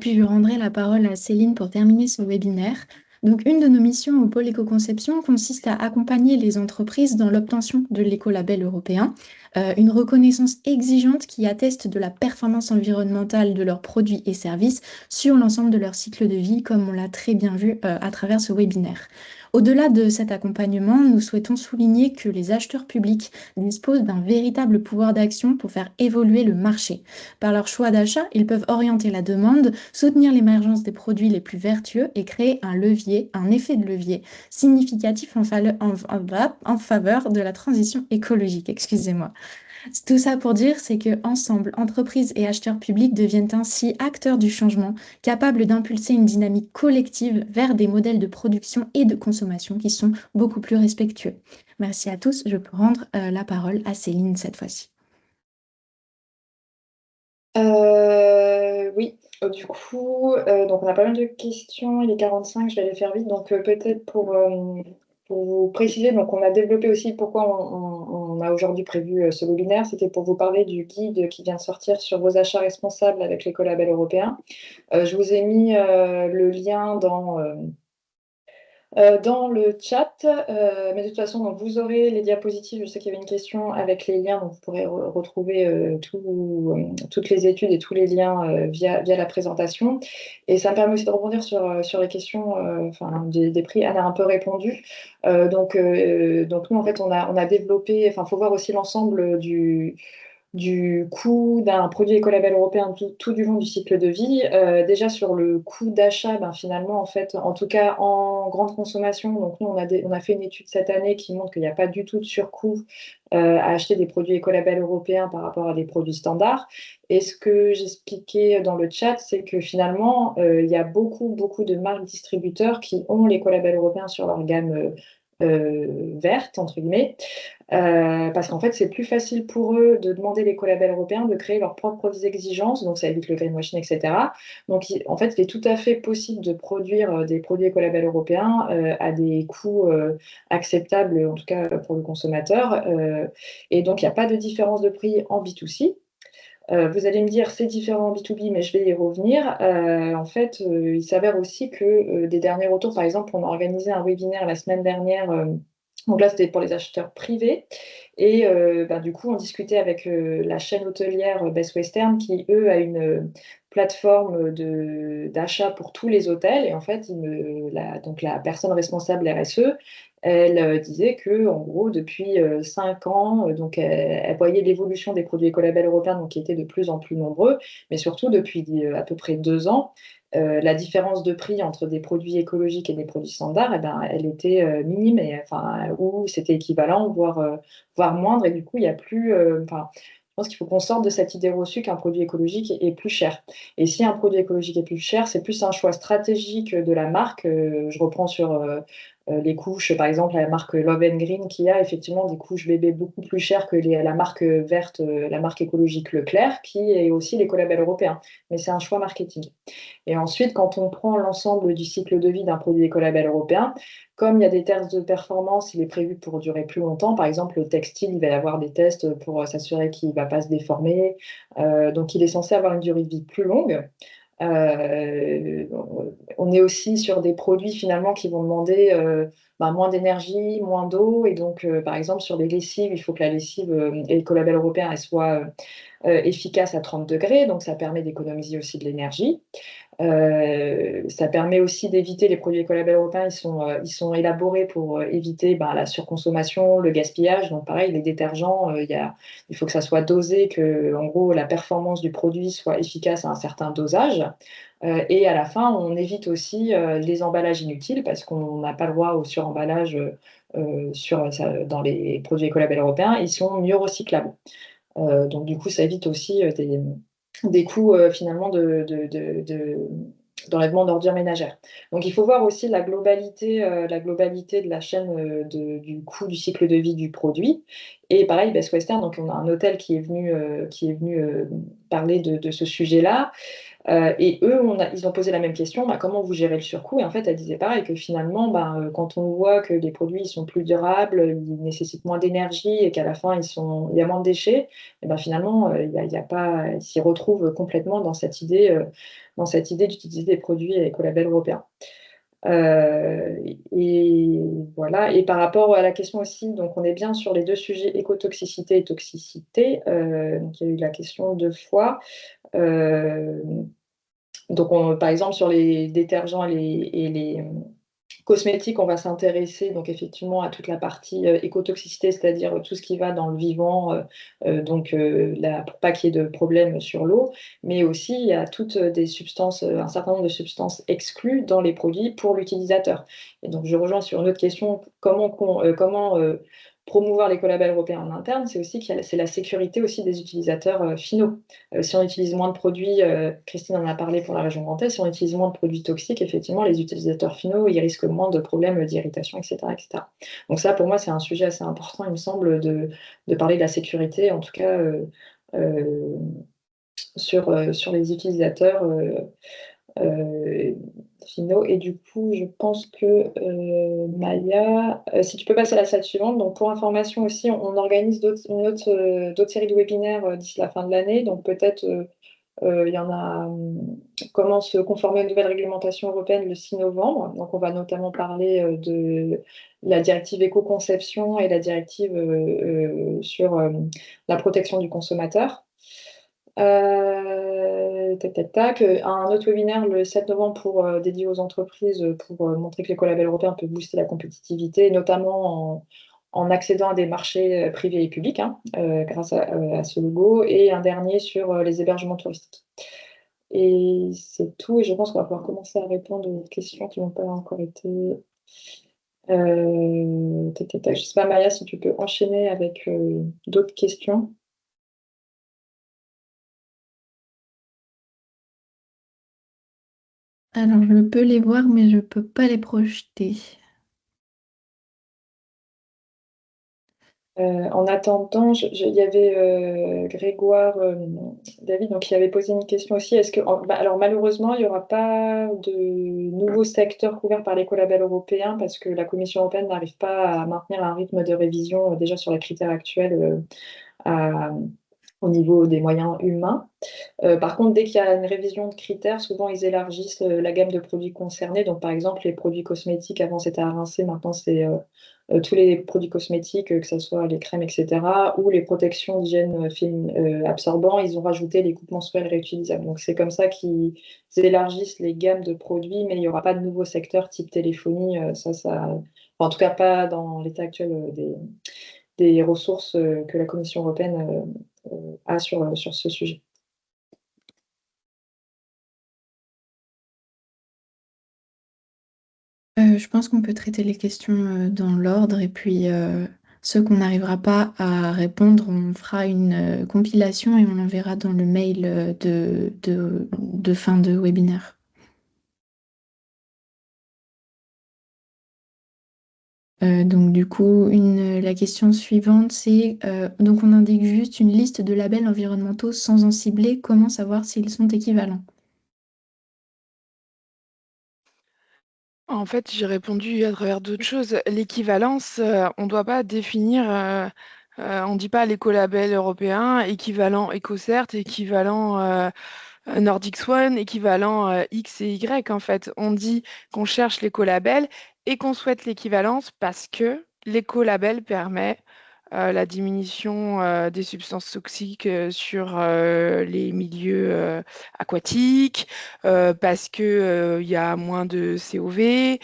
puis je rendrai la parole à Céline pour terminer ce webinaire. Donc, une de nos missions au pôle éco-conception consiste à accompagner les entreprises dans l'obtention de l'écolabel européen, une reconnaissance exigeante qui atteste de la performance environnementale de leurs produits et services sur l'ensemble de leur cycle de vie, comme on l'a très bien vu à travers ce webinaire. Au-delà de cet accompagnement, nous souhaitons souligner que les acheteurs publics disposent d'un véritable pouvoir d'action pour faire évoluer le marché. Par leur choix d'achat, ils peuvent orienter la demande, soutenir l'émergence des produits les plus vertueux et créer un levier, un effet de levier significatif en faveur de la transition écologique. Excusez-moi. Tout ça pour dire, c'est que ensemble, entreprises et acheteurs publics deviennent ainsi acteurs du changement, capables d'impulser une dynamique collective vers des modèles de production et de consommation qui sont beaucoup plus respectueux. Merci à tous. Je peux rendre la parole à Céline cette fois-ci. Oui, du coup, donc on a pas mal de questions. Il est 45, je vais les faire vite. Donc peut-être pour vous préciser, donc on a développé aussi pourquoi on a aujourd'hui prévu ce webinaire. C'était pour vous parler du guide qui vient de sortir sur vos achats responsables avec l'écolabel européen. Je vous ai mis le lien Dans le chat, mais de toute façon, donc, vous aurez les diapositives. Je sais qu'il y avait une question avec les liens, donc vous pourrez retrouver toutes les études et tous les liens via la présentation. Et ça me permet aussi de rebondir sur les questions des prix. Anne a un peu répondu. Donc nous, en fait, on a développé, il faut voir aussi l'ensemble du coût d'un produit écolabel européen tout du long du cycle de vie. Déjà sur le coût d'achat, finalement, en fait, en tout cas en grande consommation, donc nous, on a fait une étude cette année qui montre qu'il n'y a pas du tout de surcoût à acheter des produits écolabel européens par rapport à des produits standards. Et ce que j'expliquais dans le chat, c'est que finalement, il y a beaucoup de marques distributeurs qui ont l'écolabel européen sur leur gamme verte, entre guillemets. Parce qu'en fait, c'est plus facile pour eux de demander l'écolabel européen, de créer leurs propres exigences, donc ça évite le greenwashing, etc. Donc, en fait, il est tout à fait possible de produire des produits écolabel européens à des coûts acceptables, en tout cas pour le consommateur. Et donc, il n'y a pas de différence de prix en B2C. Vous allez me dire, c'est différent en B2B, mais je vais y revenir. En fait, il s'avère aussi que des derniers retours, par exemple, on a organisé un webinaire la semaine dernière. Donc là, c'était pour les acheteurs privés. Et du coup, on discutait avec la chaîne hôtelière Best Western qui, eux, a une plateforme d'achat pour tous les hôtels. Et en fait, donc la personne responsable RSE, elle disait que, en gros, depuis 5 ans, donc elle voyait l'évolution des produits écolabel européens, donc qui étaient de plus en plus nombreux, mais surtout depuis à peu près 2 ans, la différence de prix entre des produits écologiques et des produits standards, elle était minime, ou c'était équivalent, voire moindre. Et du coup, il n'y a plus. Je pense qu'il faut qu'on sorte de cette idée reçue qu'un produit écologique est plus cher. Et si un produit écologique est plus cher, c'est plus un choix stratégique de la marque. Je reprends sur les couches, par exemple, la marque Love and Green, qui a effectivement des couches bébés beaucoup plus chères que la marque verte, la marque écologique Leclerc, qui est aussi l'écolabel européen. Mais c'est un choix marketing. Et ensuite, quand on prend l'ensemble du cycle de vie d'un produit écolabel européen, comme il y a des tests de performance, il est prévu pour durer plus longtemps. Par exemple, le textile, il va y avoir des tests pour s'assurer qu'il ne va pas se déformer. Donc, il est censé avoir une durée de vie plus longue. On est aussi sur des produits finalement qui vont demander moins d'énergie, moins d'eau. Et donc, par exemple, sur les lessives, il faut que la lessive écolabel européen elle soit efficace à 30 degrés. Donc, ça permet d'économiser aussi de l'énergie. Ça permet aussi d'éviter les produits écolabel européens. Ils sont élaborés pour éviter la surconsommation, le gaspillage. Donc pareil, les détergents, il faut que ça soit dosé, que en gros la performance du produit soit efficace à un certain dosage. Et à la fin, on évite aussi les emballages inutiles parce qu'on n'a pas le droit au suremballage dans les produits écolabel européens. Ils sont mieux recyclables. Donc du coup, ça évite aussi des coûts finalement d'enlèvement d'ordures ménagères. Donc il faut voir aussi la globalité de la chaîne du coût du cycle de vie du produit. Et pareil, Best Western, donc on a un hôtel qui est venu parler de ce sujet-là. Et eux, ils ont posé la même question, comment vous gérez le surcoût? Et en fait, elle disait pareil, que finalement, quand on voit que les produits ils sont plus durables, ils nécessitent moins d'énergie et qu'à la fin, il y a moins de déchets, et finalement, il y a pas, ils s'y retrouvent complètement dans cette idée d'utiliser des produits écolabel européens. Et voilà. Et par rapport à la question aussi, donc on est bien sur les deux sujets écotoxicité et toxicité. Donc il y a eu la question 2 fois. Donc, par exemple, sur les détergents et les cosmétiques, on va s'intéresser donc effectivement à toute la partie écotoxicité, c'est-à-dire tout ce qui va dans le vivant, pour pas qu'il y ait de problème sur l'eau, mais aussi il y a toutes des substances, un certain nombre de substances exclues dans les produits pour l'utilisateur. Et donc, je rejoins sur une autre question, comment promouvoir l'écolabel européen en interne, c'est aussi c'est la sécurité aussi des utilisateurs finaux. Si on utilise moins de produits, Christine en a parlé pour la région Grand Est, si on utilise moins de produits toxiques, effectivement, les utilisateurs finaux, ils risquent moins de problèmes d'irritation, etc., etc. Donc ça, pour moi, c'est un sujet assez important, il me semble, de parler de la sécurité, en tout cas, sur les utilisateurs finaux. Et du coup, je pense que Maya, si tu peux passer à la slide suivante. Donc, pour information aussi, on organise d'autres séries de webinaires d'ici la fin de l'année. Donc, peut-être Il y en a comment se conformer aux nouvelles réglementations européennes le 6 novembre. Donc, on va notamment parler de la directive éco-conception et la directive sur la protection du consommateur. Tac, tac, tac. Un autre webinaire le 7 novembre dédié aux entreprises pour montrer que l'écolabel européen peut booster la compétitivité, notamment en accédant à des marchés privés et publics, grâce à ce logo, et un dernier sur les hébergements touristiques. Et c'est tout, et je pense qu'on va pouvoir commencer à répondre aux questions qui n'ont pas encore été... tac, tac, tac. Je ne sais pas, Maya, si tu peux enchaîner avec d'autres questions. Alors, je peux les voir, mais je ne peux pas les projeter. En attendant, il y avait Grégoire David donc, qui avait posé une question aussi. Alors malheureusement, il n'y aura pas de nouveaux secteurs couverts par l'écolabel européen parce que la Commission européenne n'arrive pas à maintenir un rythme de révision déjà sur les critères actuels au niveau des moyens humains. Par contre, dès qu'il y a une révision de critères, souvent ils élargissent la gamme de produits concernés. Donc par exemple, les produits cosmétiques, avant c'était à rincer, maintenant c'est tous les produits cosmétiques, que ce soit les crèmes, etc., ou les protections d'hygiène absorbants, ils ont rajouté les coupes menstruelles réutilisables. Donc c'est comme ça qu'ils élargissent les gammes de produits, mais il n'y aura pas de nouveaux secteurs type téléphonie. Enfin, en tout cas pas dans l'état actuel des ressources que la Commission européenne a sur ce sujet. Je pense qu'on peut traiter les questions dans l'ordre et puis ceux qu'on n'arrivera pas à répondre, on fera une compilation et on l'enverra dans le mail de fin de webinaire. Donc du coup, la question suivante, c'est donc on indique juste une liste de labels environnementaux sans en cibler. Comment savoir s'ils sont équivalents? En fait, j'ai répondu à travers d'autres choses. L'équivalence, on ne doit pas définir, on ne dit pas l'écolabel européen, équivalent EcoCert, équivalent Nordic Swan, équivalent X et Y. En fait, on dit qu'on cherche l'écolabel et qu'on souhaite l'équivalence parce que l'écolabel permet la diminution des substances toxiques sur les milieux aquatiques, parce que il y a moins de COV,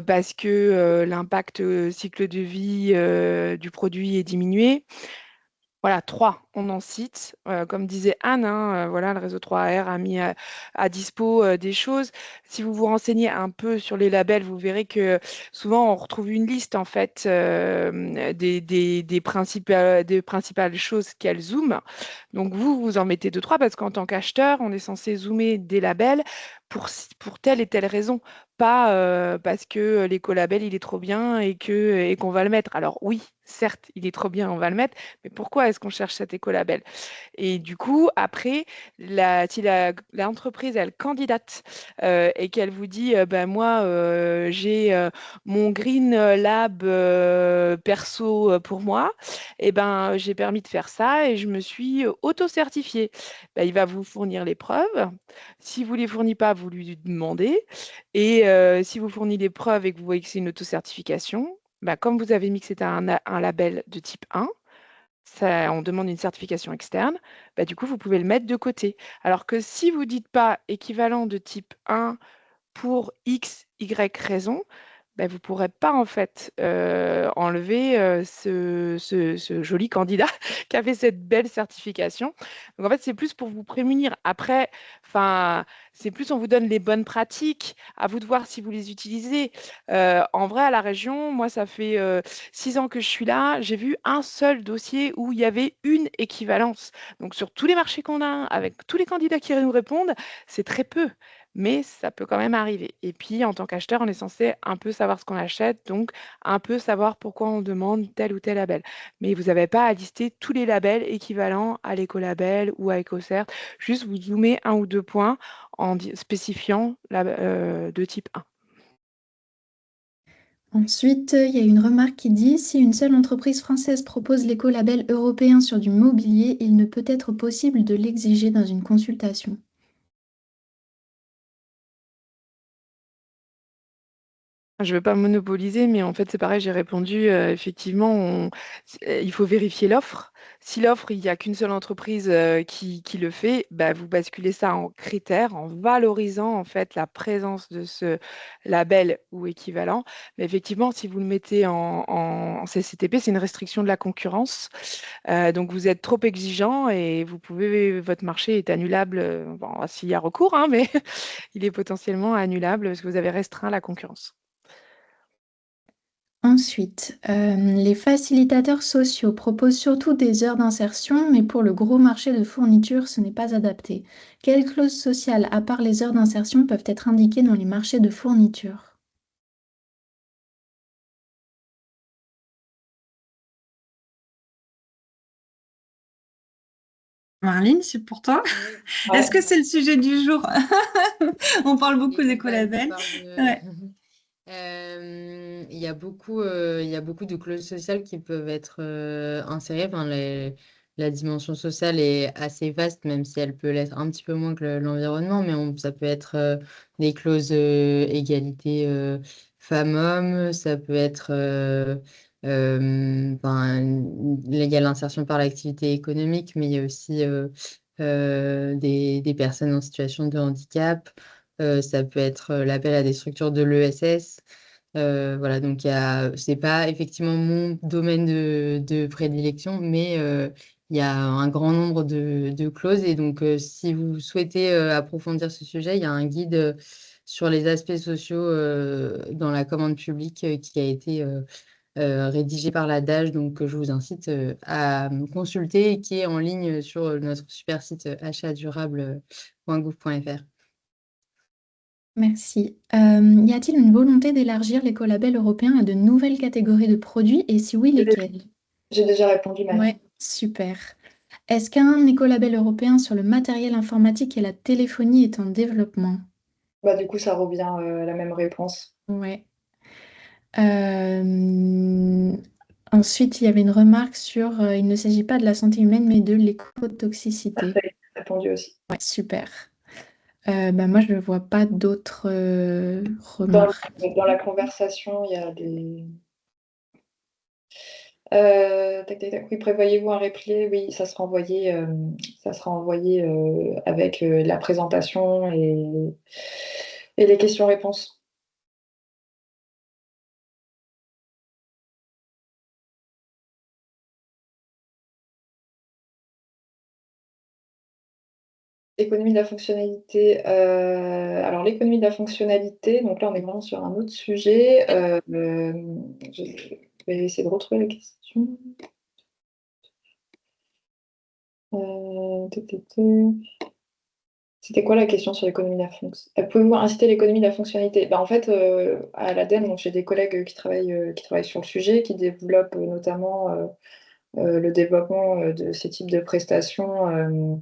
parce que l'impact cycle de vie du produit est diminué. Voilà, 3, on en cite. Comme disait Anne, voilà, le réseau 3R a mis à dispo des choses. Si vous vous renseignez un peu sur les labels, vous verrez que souvent on retrouve une liste en fait des principales choses qu'elles zooment. Donc vous en mettez 2, 3 parce qu'en tant qu'acheteur, on est censé zoomer des labels pour telle et telle raison, pas parce que l'écolabel il est trop bien et qu'on va le mettre. Alors oui, certes, il est trop bien, on va le mettre, mais pourquoi est-ce qu'on cherche cet écolabel? Et du coup, après, si l'entreprise, elle candidate et qu'elle vous dit, ben moi, j'ai mon Green Lab perso pour moi, et ben j'ai permis de faire ça et je me suis auto-certifiée. Ben, il va vous fournir les preuves. Si vous ne les fournissez pas, vous lui demandez. Et si vous fournissez les preuves et que vous voyez que c'est une auto-certification, bah, comme vous avez mis que c'était un label de type 1, on demande une certification externe, bah, du coup, vous pouvez le mettre de côté. Alors que si vous ne dites pas équivalent de type 1 pour X, Y raison, bah, vous ne pourrez pas en fait enlever ce joli candidat qui a fait cette belle certification. Donc en fait, c'est plus pour vous prémunir. Après, c'est plus on vous donne les bonnes pratiques, à vous de voir si vous les utilisez. En vrai, à la région, moi, ça fait 6 ans que je suis là, j'ai vu un seul dossier où il y avait une équivalence. Donc sur tous les marchés qu'on a, avec tous les candidats qui nous répondent, c'est très peu. Mais ça peut quand même arriver. Et puis, en tant qu'acheteur, on est censé un peu savoir ce qu'on achète, donc un peu savoir pourquoi on demande tel ou tel label. Mais vous n'avez pas à lister tous les labels équivalents à l'écolabel ou à EcoCert. Juste, vous zoomez 1 ou 2 points en spécifiant de type 1. Ensuite, il y a une remarque qui dit: si une seule entreprise française propose l'écolabel européen sur du mobilier, il ne peut être possible de l'exiger dans une consultation. Je ne veux pas monopoliser, mais en fait, c'est pareil, j'ai répondu, effectivement, il faut vérifier l'offre. Si l'offre, il n'y a qu'une seule entreprise qui le fait, bah, vous basculez ça en critère, en valorisant en fait la présence de ce label ou équivalent. Mais effectivement, si vous le mettez en CCTP, c'est une restriction de la concurrence. Donc, vous êtes trop exigeant et votre marché est annulable. Bon, s'il y a recours, hein, mais il est potentiellement annulable parce que vous avez restreint la concurrence. Ensuite, les facilitateurs sociaux proposent surtout des heures d'insertion, mais pour le gros marché de fourniture, ce n'est pas adapté. Quelles clauses sociales, à part les heures d'insertion, peuvent être indiquées dans les marchés de fourniture? Marline, c'est pour toi. Ouais. Est-ce que c'est le sujet du jour? On parle beaucoup Oui, d'écolabel. Ouais. Il y a beaucoup de clauses sociales qui peuvent être insérées. Enfin, la dimension sociale est assez vaste, même si elle peut l'être un petit peu moins que l'environnement, mais ça peut être des clauses égalité femmes-hommes, ça peut être il y a l'insertion par l'activité économique, mais il y a aussi des personnes en situation de handicap. Ça peut être l'appel à des structures de l'ESS. Voilà, donc c'est pas effectivement mon domaine de prédilection, mais il y a un grand nombre de clauses. Et donc, si vous souhaitez approfondir ce sujet, il y a un guide sur les aspects sociaux dans la commande publique qui a été rédigé par la DAGE, donc que je vous incite à consulter et qui est en ligne sur notre super site achatdurable.gouv.fr. Merci. Y a-t-il une volonté d'élargir l'écolabel européen à de nouvelles catégories de produits et si oui, lesquelles? J'ai déjà répondu, Marie. Ouais, super. Est-ce qu'un écolabel européen sur le matériel informatique et la téléphonie est en développement? Bah, du coup, ça revient à la même réponse. Ouais. Ensuite, il y avait une remarque sur il ne s'agit pas de la santé humaine, mais de l'écotoxicité. Parfait, répondu aussi. Ouais, super. Moi, je ne vois pas d'autres Dans, remarques. dans la conversation, il y a des. Tac, tac, tac. Oui, prévoyez-vous un replay? Oui, ça sera envoyé avec la présentation et les questions-réponses. L'économie de la fonctionnalité. Alors, l'économie de la fonctionnalité, donc là, on est vraiment sur un autre sujet. Je vais essayer de retrouver la question. Tac, tac, tac. C'était quoi la question sur l'économie de la fonction? Pouvez-vous inciter l'économie de la fonctionnalité? En fait, à l'ADEME, donc j'ai des collègues qui travaillent sur le sujet, qui développent notamment le développement de ces types de prestations.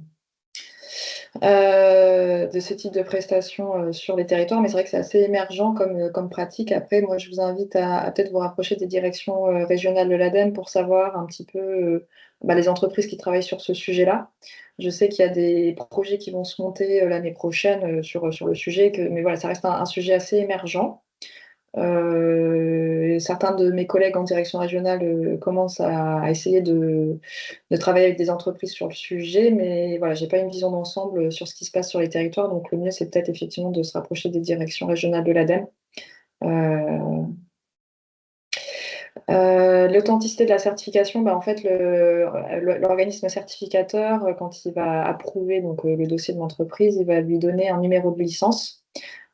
Sur les territoires, mais c'est vrai que c'est assez émergent comme pratique. Après, moi, je vous invite à peut-être vous rapprocher des directions régionales de l'ADEME pour savoir un petit peu les entreprises qui travaillent sur ce sujet-là. Je sais qu'il y a des projets qui vont se monter l'année prochaine sur le sujet, mais voilà, ça reste un sujet assez émergent. Certains de mes collègues en direction régionale commencent à essayer de travailler avec des entreprises sur le sujet, mais voilà, j'ai pas une vision d'ensemble sur ce qui se passe sur les territoires, donc le mieux c'est peut-être effectivement de se rapprocher des directions régionales de l'ADEME. L'authenticité de la certification, en fait, l'organisme certificateur, quand il va approuver donc, le dossier de l'entreprise, il va lui donner un numéro de licence.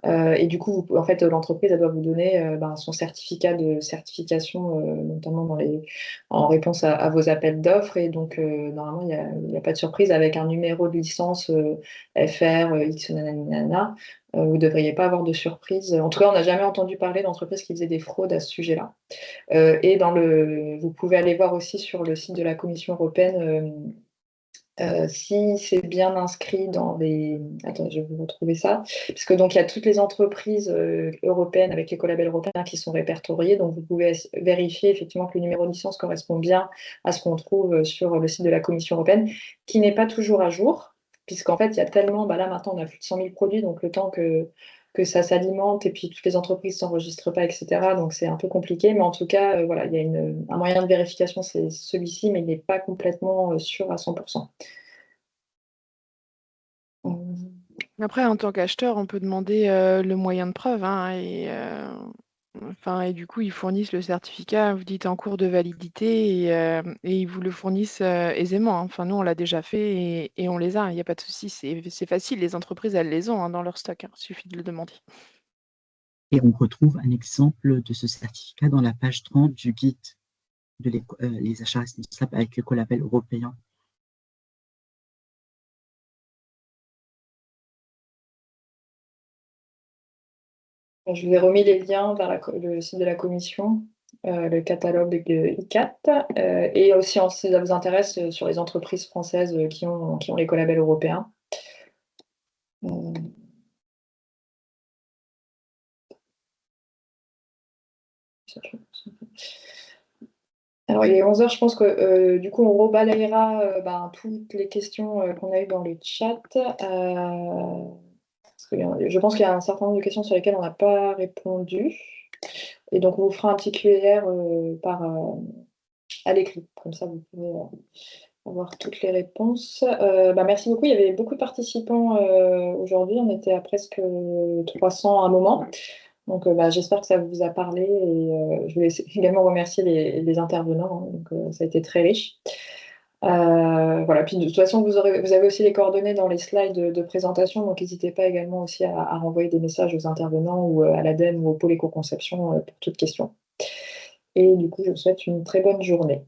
Et du coup, en fait, l'entreprise, elle doit vous donner son certificat de certification, notamment en réponse à vos appels d'offres. Et donc, normalement, il n'y a pas de surprise avec un numéro de licence FR, X, nanana. Vous ne devriez pas avoir de surprise. En tout cas, on n'a jamais entendu parler d'entreprises qui faisaient des fraudes à ce sujet-là. Et vous pouvez aller voir aussi sur le site de la Commission européenne Si c'est bien inscrit dans les... Attends, je vais vous retrouver ça. Parce que donc, il y a toutes les entreprises européennes avec l'écolabel européen qui sont répertoriées. Donc, vous pouvez vérifier effectivement que le numéro de licence correspond bien à ce qu'on trouve sur le site de la Commission européenne, qui n'est pas toujours à jour, puisqu'en fait, il y a tellement... Bah là, maintenant, on a plus de 100 000 produits, donc le temps que ça s'alimente, et puis toutes les entreprises ne s'enregistrent pas, etc. Donc, c'est un peu compliqué. Mais en tout cas, voilà, il y a un moyen de vérification, c'est celui-ci, mais il n'est pas complètement sûr à 100%. Après, en tant qu'acheteur, on peut demander le moyen de preuve, hein, et du coup, ils fournissent le certificat, vous dites en cours de validité, et ils vous le fournissent aisément, hein. Enfin, nous, on l'a déjà fait et on les a, il n'y a pas de souci, c'est facile, les entreprises, elles les ont, hein, dans leur stock, hein, il suffit de le demander. Et on retrouve un exemple de ce certificat dans la page 30 du guide de les achats responsables avec l'écolabel européen. Je vous ai remis les liens vers le site de la commission, le catalogue ICAT, et aussi, si ça vous intéresse, sur les entreprises françaises qui ont l'écolabel européen. Alors, il est 11 h, je pense que du coup, on rebalayera toutes les questions qu'on a eues dans le chat. Je pense qu'il y a un certain nombre de questions sur lesquelles on n'a pas répondu. Et donc, on vous fera un petit QR à l'écrit. Comme ça, vous pouvez avoir toutes les réponses. Merci beaucoup. Il y avait beaucoup de participants aujourd'hui. On était à presque 300 à un moment. Donc, j'espère que ça vous a parlé. Et je voulais également remercier les intervenants, hein. Donc, ça a été très riche. Voilà. Puis de toute façon, vous avez aussi les coordonnées dans les slides de présentation. Donc, n'hésitez pas également aussi à renvoyer des messages aux intervenants ou à l'ADEME ou au pôle éco-conception pour toute question. Et du coup, je vous souhaite une très bonne journée.